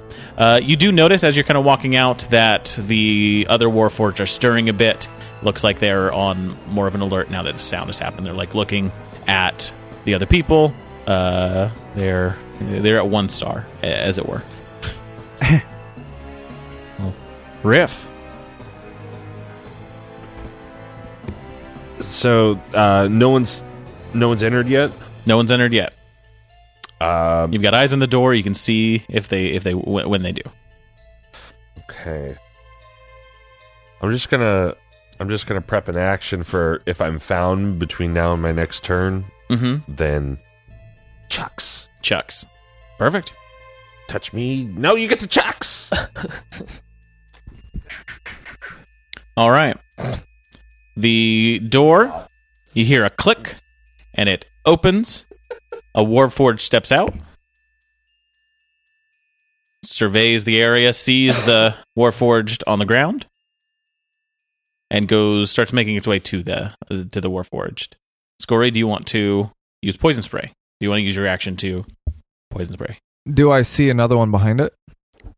You do notice as you're kind of walking out that the other Warforged are stirring a bit. Looks like they're on more of an alert now that the sound has happened. They're like looking at the other people. They're at 1 star, as it were. Well, Riff. So, no one's entered yet? No one's entered yet. You've got eyes on the door. You can see if they when they do. Okay. I'm just gonna prep an action for if I'm found between now and my next turn. Mm-hmm. Then chucks. Perfect. Touch me. No, you get the chucks. All right. The door, you hear a click, and it opens. A Warforged steps out, surveys the area, sees the Warforged on the ground, and starts making its way to the Warforged. Scory, do you want to use poison spray? Do you want to use your action to poison spray? Do I see another one behind it?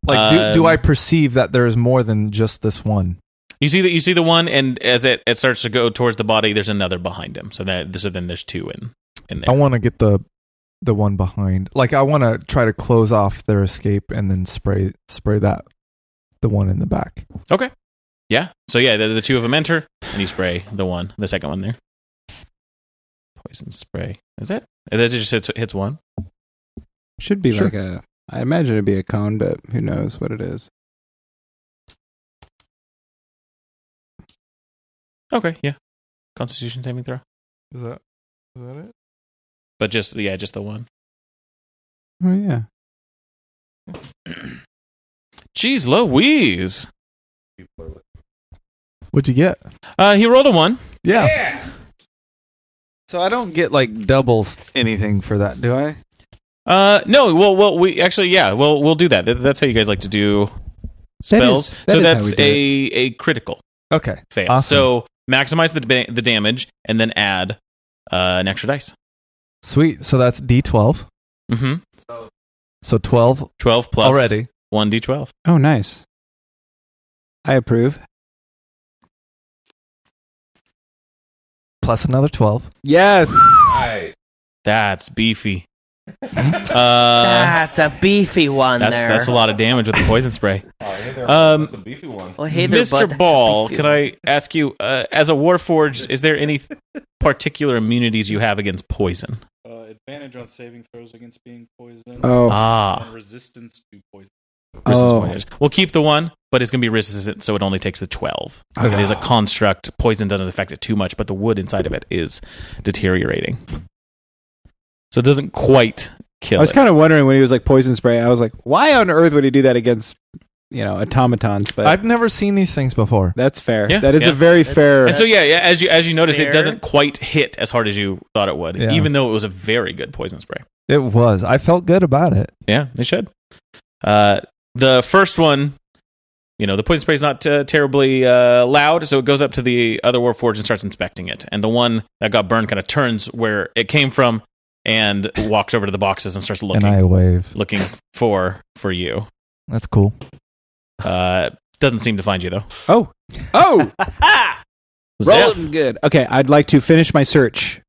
Like, do I perceive that there is more than just this one? You see the one, and as it starts to go towards the body, there's another behind him. So then there's 2 in there. I want to get the the one behind. Like I want to try to close off their escape and then spray the one in the back. Okay. Yeah. So yeah, the two of them enter, and you spray the second one there. Poison spray. Is it? It just hits one. Should be like I imagine it'd be a cone, but who knows what it is. Okay. Yeah. Constitution saving throw. Is that it? But just the one. Oh yeah. Jeez Louise. What'd you get? He rolled a 1. Yeah. So I don't get like doubles anything for that, do I? No. Well, we actually, yeah. We'll do that. That's how you guys like to do spells. That's a critical. Okay. Fail. Awesome. So maximize the damage and then add an extra dice. Sweet. So that's D12. Mm-hmm. So 12. 12 plus already. 1d12. Oh, nice. I approve. Plus another 12. Yes. Nice. That's beefy. That's a beefy one there. That's a lot of damage with the poison spray. Oh, hey there, that's a beefy one. Well, hey there, Mr. bud, that's a Ball, beefy can one. I ask you, as a Warforged, is there any particular immunities you have against poison? Advantage on saving throws against being poisoned. Oh. And resistance to poison. We'll keep the 1, but it's going to be resistant, so it only takes the 12. Okay. It is a construct. Poison doesn't affect it too much, but the wood inside of it is deteriorating. So it doesn't quite kill I was it. kind of wondering when he was like poison spray. I was like, why on earth would he do that against, automatons? But I've never seen these things before. that's fair. Yeah, that is yeah. a very fair. And so as you notice, fair. it doesn't quite hit as hard as you thought it would, Yeah. even though it was a very good poison spray. It was. I felt good about it. Yeah, they should. The first one, the poison spray is not terribly loud, so it goes up to the other Warforged and starts inspecting it. And the one that got burned kind of turns where it came from and walks over to the boxes and starts looking. And I wave. Looking for you. That's cool. Doesn't seem to find you though. Oh. Zeph. Rolling good. Okay, I'd like to finish my search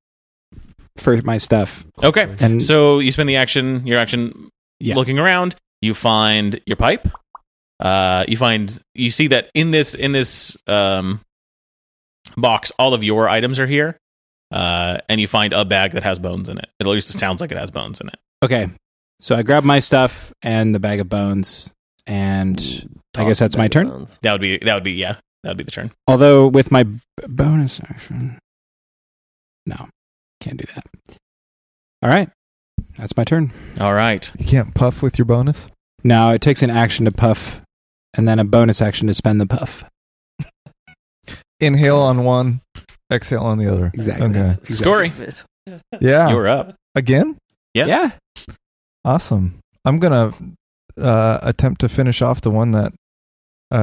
for my stuff. Okay, And so you spend your action Yeah. looking around. You find your pipe. You see that in this box, all of your items are here, and you find a bag that has bones in it. At least it sounds like it has bones in it. okay, so I grab my stuff and the bag of bones, and I guess that's my turn. That would be the turn. Although with my bonus action, no, can't do that. All right, that's my turn. All right. You can't puff with your bonus? Now it takes an action to puff, and then a bonus action to spend the puff. Inhale on one, exhale on the other. Exactly. Okay. Story. Yeah. You're up. Again? Yeah. Awesome. I'm going to attempt to finish off the one that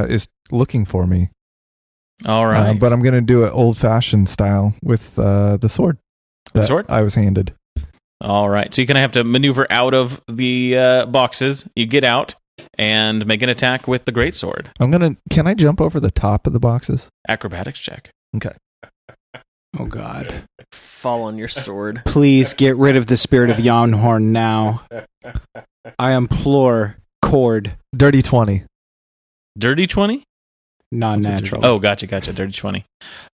is looking for me. All right. But I'm going to do it old-fashioned style with the sword. The that sword? I was handed. All right. So you're going to have to maneuver out of the boxes. You get out and make an attack with the greatsword. Can I jump over the top of the boxes? Acrobatics check. Okay. Oh God! Fall on your sword. Please get rid of the spirit of Yonhorn now. I implore. Cord. Dirty 20. Dirty 20? Non-natural. Oh, gotcha. Dirty 20.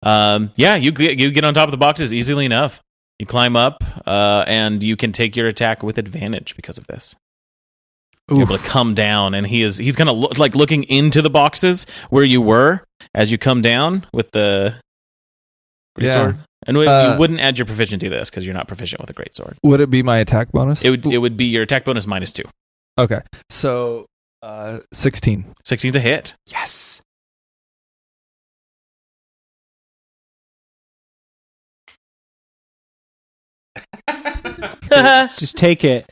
Yeah, you get on top of the boxes easily enough. You climb up, and you can take your attack with advantage because of this. You're able to come down, and he's kind of looking into the boxes where you were as you come down with the greatsword. Yeah. And you wouldn't add your proficiency to this because you're not proficient with a greatsword. Would it be my attack bonus? It would be your attack bonus -2. Okay. So 16. 16's a hit. Yes. Just take it.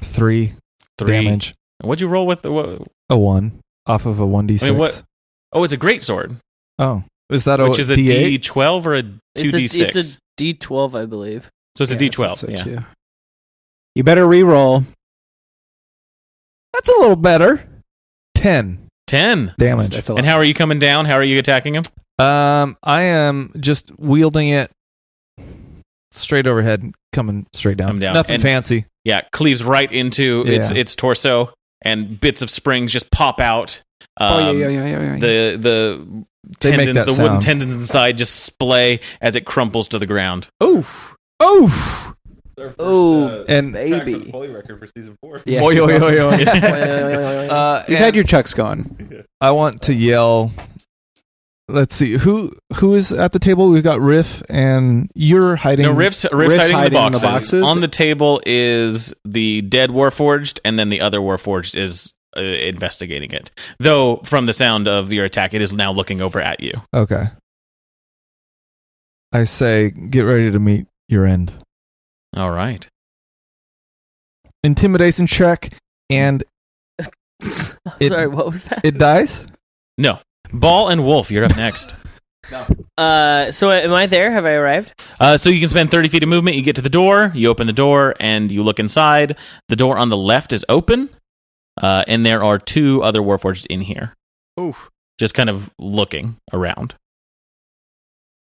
3 damage. What'd you roll with? What? A 1 off of a 1d6. I mean, what? Oh, it's a greatsword. Oh. Is that Which is a D8? D12 or a 2d6? It's a D12, I believe. So it's a Yeah, D12. so Yeah. too. You better re-roll. That's a little better. 10 10 damage. That's a lot. And how are you coming down? How are you attacking him? I am just wielding it straight overhead, coming straight down. Coming down. Nothing And- fancy. cleaves right into its torso, and bits of springs just pop out. The tendons, the wooden tendons inside just splay as it crumples to the ground. Oof. And baby. Record for season 4. Yeah. You've had your chucks going. I want to yell. Let's see who is at the table. We've got Riff, and you're hiding. No, Riff's hiding in the boxes. On the table is the dead Warforged, and then the other Warforged is investigating it. Though, from the sound of your attack, it is now looking over at you. Okay. I say, get ready to meet your end. All right. Intimidation check, and Sorry, what was that? it dies? No. Ball and Wolf, you're up next. So am I there? Have I arrived? So you can spend 30 feet of movement. You get to the door, you open the door, and you look inside. The door on the left is open, and there are 2 other Warforged in here. Oof. Just kind of looking around.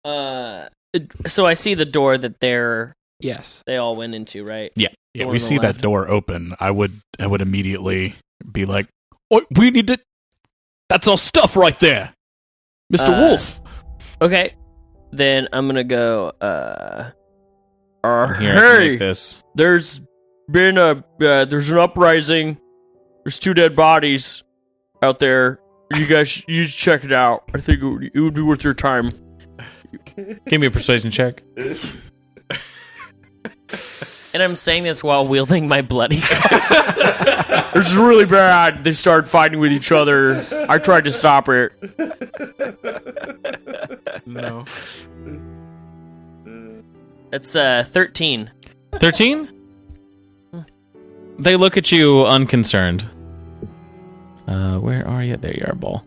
So I see the door that they all went into, right? Yeah. Yeah, we see that door open. I would immediately be like, "Oh, we need to. That's our stuff right there, Mr. Wolf." Okay, then I'm gonna go. Here, Hey, this. there's been there's an uprising. There's 2 dead bodies out there. You guys, you should check it out. I think it would be worth your time. Give me a persuasion check. And I'm saying this while wielding my bloody gun. This is really bad. They started fighting with each other. I tried to stop it. No. It's 13. 13? They look at you unconcerned. Where are you? There you are, Ball.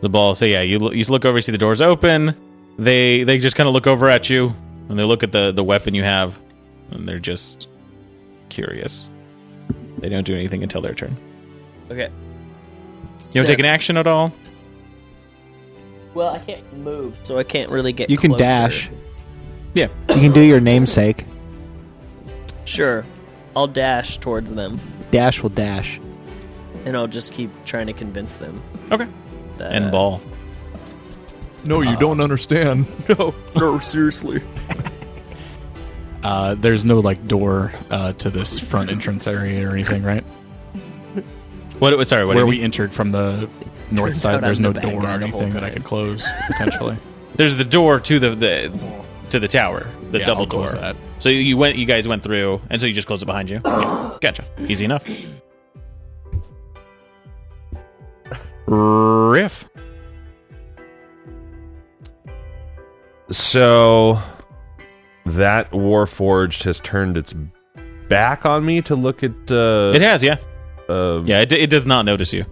The Ball. So yeah, you look over, you see the doors open. They just kind of look over at you, and they look at the weapon you have, and they're just curious. They don't do anything until their turn. Okay. You don't take an action at all? Well, I can't move, so I can't really get You can closer. dash. Yeah. You can do your namesake. Sure. I'll dash towards them, Dash will dash. and I'll just keep trying to convince them. Okay. That, And Ball. No, you don't understand. No, seriously. There's no door to this front entrance area or anything, right? What? Sorry. What? Where do you we mean? entered from the north Turns side, out there's I'm no the bad door or guy the whole anything that I time. could close potentially. There's the door to the tower, the Yeah, double I'll close door. that. So you guys went through, and so you just closed it behind you. Yeah. Gotcha. Easy enough. Riff. So that Warforged has turned its back on me to look at It has, yeah. It does not notice you.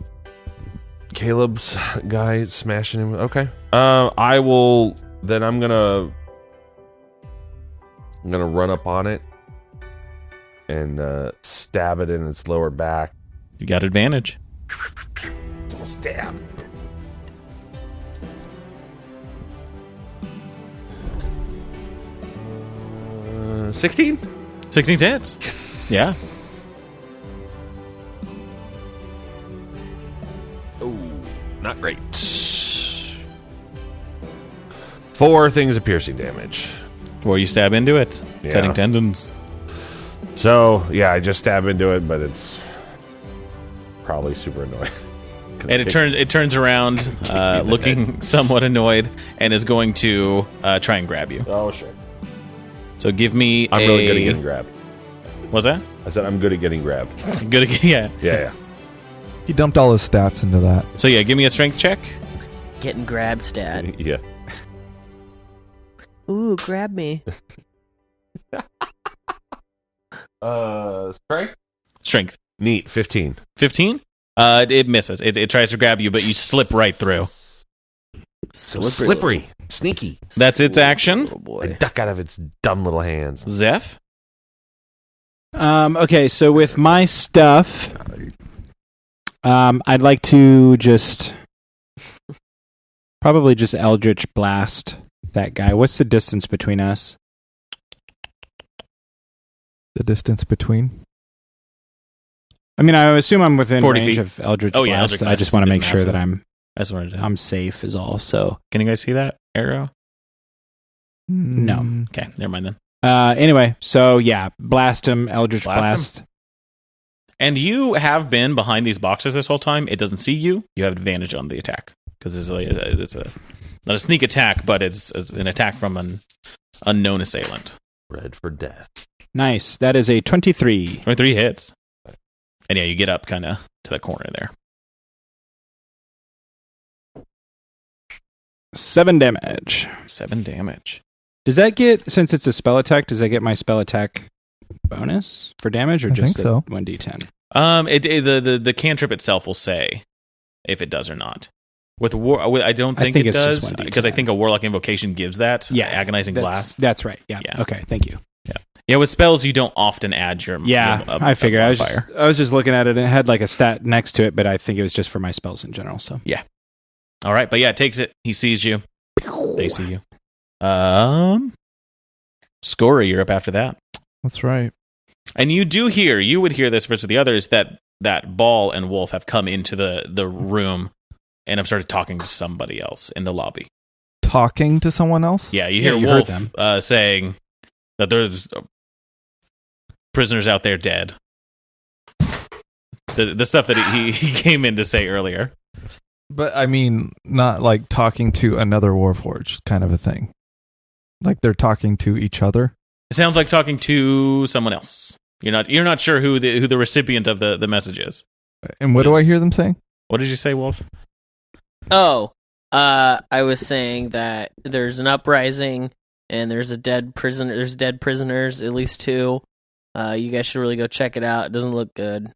Caleb's guy smashing him. Okay. I will. Then I'm gonna run up on it and stab it in its lower back. You got advantage. Stab. Uh, 16? 16 hits. Yes. Yeah. Oh, not great. 4 things of piercing damage. Before you stab into it, Yeah. cutting tendons. So, yeah, I just stab into it, but it's probably super annoying. And it turns around, looking somewhat annoyed, and is going to try and grab you. Oh, sure. So give me I'm really good at getting grabbed. What's that? I said I'm good at getting grabbed. Good at, yeah. Yeah. He dumped all his stats into that. So yeah, give me a strength check. Getting grab stat. Yeah. Ooh, grab me. Strength? Strength. Neat. 15. 15? It misses. It tries to grab you, but you slip right through. Slippery. Sneaky. That's its action. Oh I boy. duck out of its dumb little hands. Zeph? Okay, so with my stuff, I'd like to probably just Eldritch Blast that guy. What's the distance between us? The distance between? I mean, I assume I'm within 40 range feet. of Eldritch Oh, yeah, Blast. Eldritch I Blast just want to is make sure that massive. I just wanted to. I'm safe is all. So Can you guys see that arrow? No. Okay, never mind then. Anyway, so yeah, blast him, Eldritch Blast. And you have been behind these boxes this whole time. It doesn't see you. You have advantage on the attack because it's not a sneak attack, but it's an attack from an unknown assailant. Red for death. Nice. That is a 23. 23 hits. And yeah, you get up kind of to the corner there. 7 damage. 7 damage. Does that get, since it's a spell attack, does that get my spell attack bonus for damage, or I just think so. 1d10? The cantrip itself will say if it does or not. With I don't think it it's just does 1d10. because I think a warlock invocation gives that. Yeah, agonizing blast. That's right. Yeah. Yeah. Okay. Thank you. Yeah, with spells you don't often add your I figure. I modifier. was just looking at it and it had like a stat next to it, but I think it was just for my spells in general. So All right, but yeah, it takes it. He sees you. They see you. Scorer, you're up after that. That's right. And you would hear this versus the others, that Ball and Wolf have come into the room and have started talking to somebody else in the lobby. Talking to someone else? Yeah, you hear you heard Wolf saying that there's prisoners out there dead. The stuff that he came in to say earlier. But I mean, not like talking to another Warforged kind of a thing. Like they're talking to each other. It sounds like talking to someone else. You're not sure who the recipient of the message is. And what do I hear them saying? What did you say, Wolf? Oh, I was saying that there's an uprising and there's dead prisoners, at least 2. You guys should really go check it out. It doesn't look good.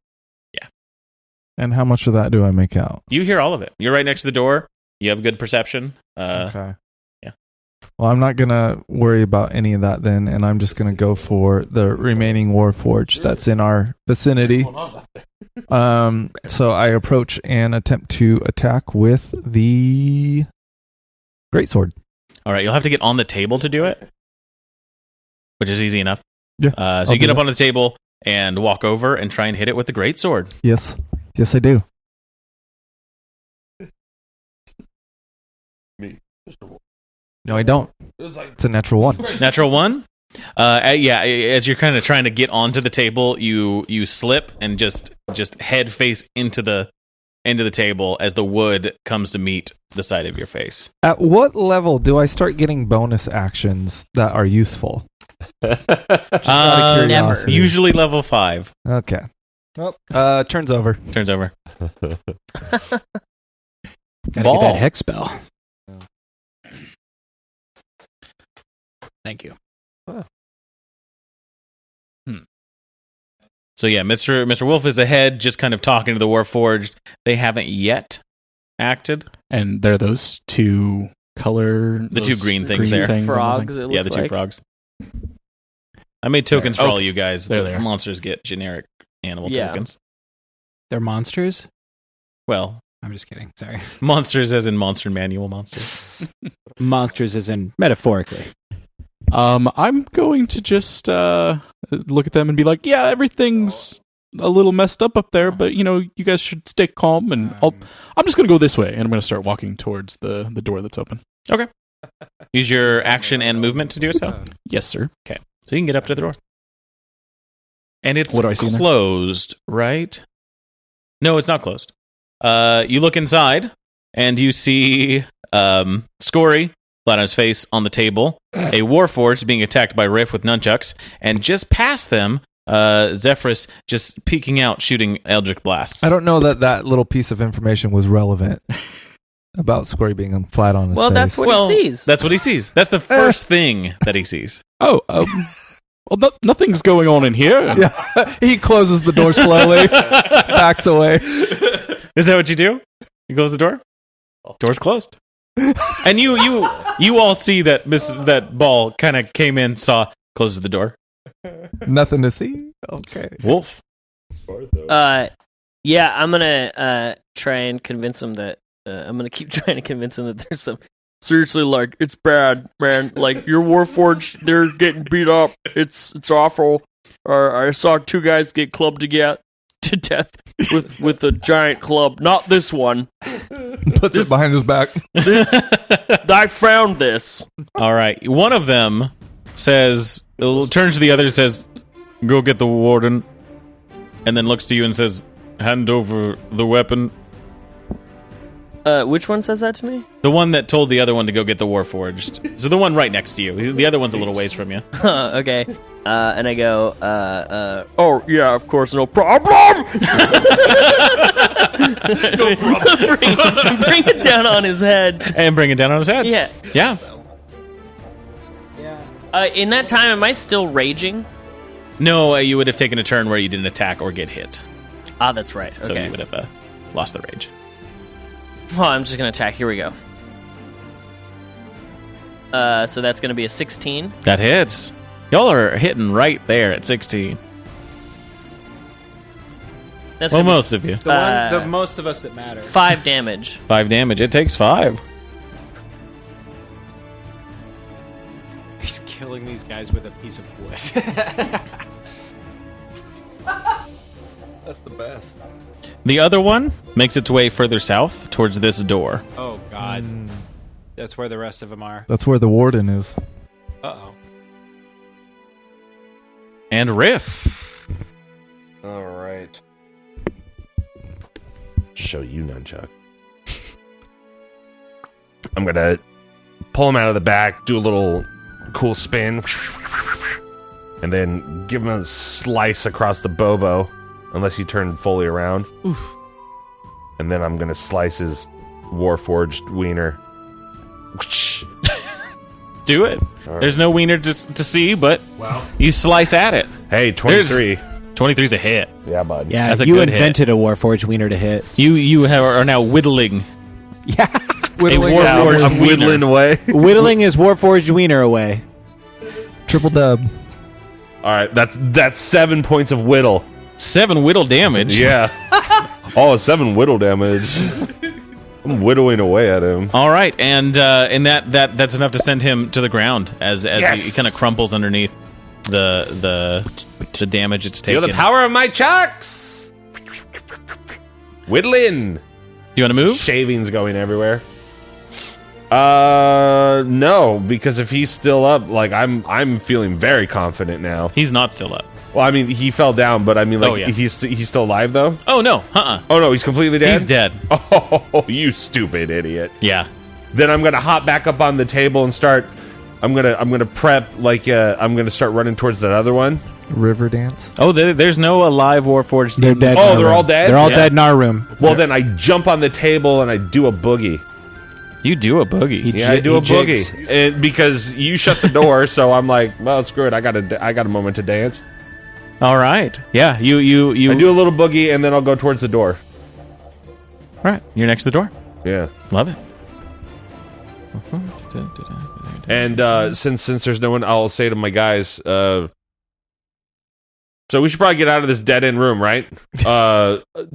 And how much of that do I make out? You hear all of it. You're right next to the door. You have good perception. Okay. Yeah. Well, I'm not going to worry about any of that then, and I'm just going to go for the remaining Warforged that's in our vicinity. So I approach and attempt to attack with the Greatsword. All right, you'll have to get on the table to do it, which is easy enough. Yeah. So you get up on the table and walk over and try and hit it with the Greatsword. Yes. Yes, I do. No, I don't. It's a natural 1. Natural 1? Yeah, as you're kind of trying to get onto the table, you slip and just head face into the table as the wood comes to meet the side of your face. At what level do I start getting bonus actions that are useful? Just out of curiosity. Usually level 5. Okay. Well, turns over. Turns over. Gotta get that hex spell. Thank you. So yeah, Mr. Wolf is ahead, just kind of talking to the Warforged. They haven't yet acted. And there are those 2 The 2 green things there. Frogs, Yeah, the 2 frogs. I made tokens for all you guys. There they are. Monsters get generic animal tokens. They're monsters? Well, I'm just kidding. Sorry. monsters as in monster manual monsters. Monsters as in metaphorically. I'm going to just look at them and be like, yeah, everything's a little messed up there, but you guys should stay calm, and I'm just going to go this way, and I'm going to start walking towards the door that's open. Okay. Use your action and movement to do it so. Yes, sir. Okay. So you can get up to the door. And it's What do I see in there? closed, right? No, it's not closed. You look inside, and you see Scory flat on his face on the table, a Warforged being attacked by Riff with nunchucks, and just past them, Zephyrus just peeking out, shooting Eldritch blasts. I don't know that little piece of information was relevant about Scory being flat on his face. Well, that's what he sees. That's what he sees. That's the first thing that he sees. Oh, well, nothing's going on in here. Yeah. He closes the door slowly, backs away. Is that what you do? You close the door? Door's closed. And you all see that that Ball kind of came in, saw, closes the door. Nothing to see? Okay. Wolf. Yeah, I'm gonna try and convince him that I'm gonna keep trying to convince him that there's some seriously, like, it's bad, man. Like, your Warforged, they're getting beat up. It's awful. I saw two guys get clubbed to death with a giant club. Not this one. Puts it behind his back. I found this. All right. One of them turns to the other and says, "Go get the warden," and then looks to you and says, "Hand over the weapon." Which one says that to me? The one that told the other one to go get the Warforged. So the one right next to you. The other one's a little ways from you. Okay. And I go, oh, yeah, of course, no problem. No problem. Bring it down on his head. And bring it down on his head. Yeah. Yeah. In that time, am I still raging? No, you would have taken a turn where you didn't attack or get hit. Ah, that's right. So Okay. you would have lost the rage. Well, I'm just going to attack. Here we go. So that's going to be a 16. That hits. Y'all are hitting right there at 16. That's Well, gonna be most of you. The most of us that matter. 5 damage. 5 damage. It takes 5. He's killing these guys with a piece of wood. That's the best. The other one makes its way further south towards this door. Oh, God. That's where the rest of them are. That's where the warden is. Uh-oh. And Riff. All right. Show you, Nunchuck. I'm going to pull him out of the back, do a little cool spin, and then give him a slice across the bobo, unless you turn fully around. Oof. And then I'm going to slice his Warforged wiener. Do it. All right. There's no wiener to see, but you slice at it. Hey, 23. 23's a hit. Yeah, bud. Yeah, That's a you good invented a Warforged wiener to hit. You are now whittling. Yeah. Whittling Warforged downwards. I'm whittling away. Whittling his Warforged wiener away. Triple dub. All right, that's 7 points of whittle. 7 whittle damage. Yeah. 7 whittle damage. I'm whittling away at him. All right, and that's enough to send him to the ground as Yes! he kind of crumples underneath the damage it's taken. Feel the power of my chucks. Whittling. Do you want to move? Shavings going everywhere. No, because if he's still up, like I'm feeling very confident now. He's not still up. Well, I mean, he fell down, but I mean, like, Oh, yeah. he's still alive though. Oh no, Oh no, he's completely dead. He's dead. Oh, you stupid idiot! Yeah. Then I'm gonna hop back up on the table and start. I'm gonna prep like I'm gonna start running towards that other one. River dance. Oh, there's no alive Warforged. They're in- dead. Oh, in our they're room. all dead? They're all Yeah. dead in our room. Well, then I jump on the table and I do a boogie. You do a boogie. Yeah, I do a jigs. boogie, and because you shut the door, so I'm like, well, screw it. I got a moment to dance. All right. Yeah. You. I do a little boogie, and then I'll go towards the door. All right. You're next to the door. Yeah. Love it. And since there's no one, I'll say to my guys, so we should probably get out of this dead end room, right?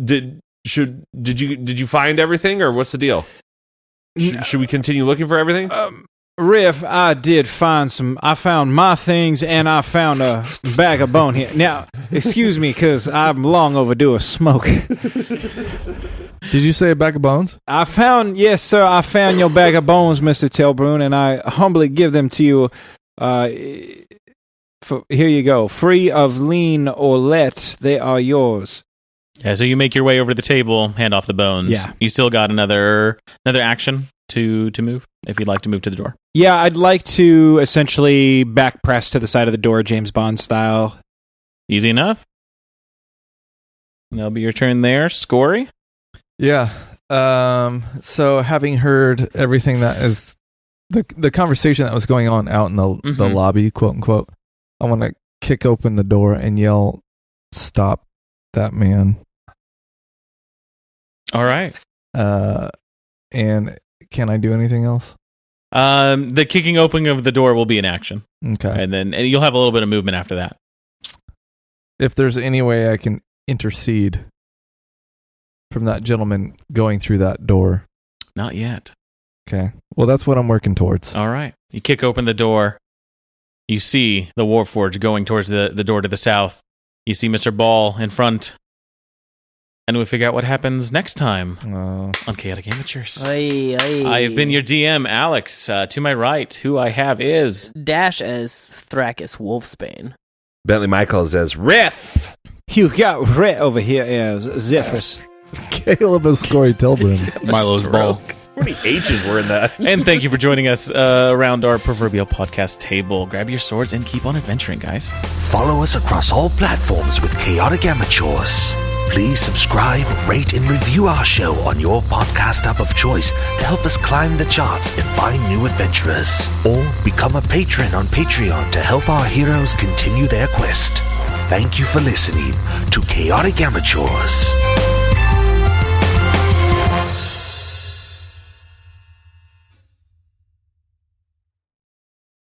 Did you find everything, or what's the deal? Should we continue looking for everything? Riff, I did find I found my things, and I found a bag of bone here. Now, excuse me, because I'm long overdue a smoke. Did you say a bag of bones? Yes, sir, I found your bag of bones, Mr. Telbrun, and I humbly give them to you. Here you go. Free of lien or let, they are yours. Yeah. So you make your way over to the table, hand off the bones. Yeah. You still got another action to move if you'd like to move to the door. Yeah, I'd like to essentially back press to the side of the door, James Bond style. Easy enough. That'll be your turn there, Scory. Yeah. So having heard everything that is the conversation that was going on out in the Mhm. lobby, quote unquote, I want to kick open the door and yell, "Stop that man!" All right. And can I do anything else? The kicking open of the door will be an action, Okay. and you'll have a little bit of movement after that. If there's any way I can intercede from that gentleman going through that door. Not yet. Okay. Well, that's what I'm working towards. All right. You kick open the door. you see the Warforged going towards the door to the south. You see Mr. Ball in front. And we figure out what happens next time on Chaotic Amateurs. I have been your DM, Alex. To my right, who I have is... Dash as Thrakus Wolfsbane. Bentley Michaels as Riff. You got Rit over here as Zephyrus. Caleb as Scory Tilburn. Milo's Ball. How many H's were in that? And thank you for joining us around our proverbial podcast table. Grab your swords and keep on adventuring, guys. Follow us across all platforms with Chaotic Amateurs. Please subscribe, rate, and review our show on your podcast app of choice to help us climb the charts and find new adventurers. Or become a patron on Patreon to help our heroes continue their quest. Thank you for listening to Chaotic Amateurs.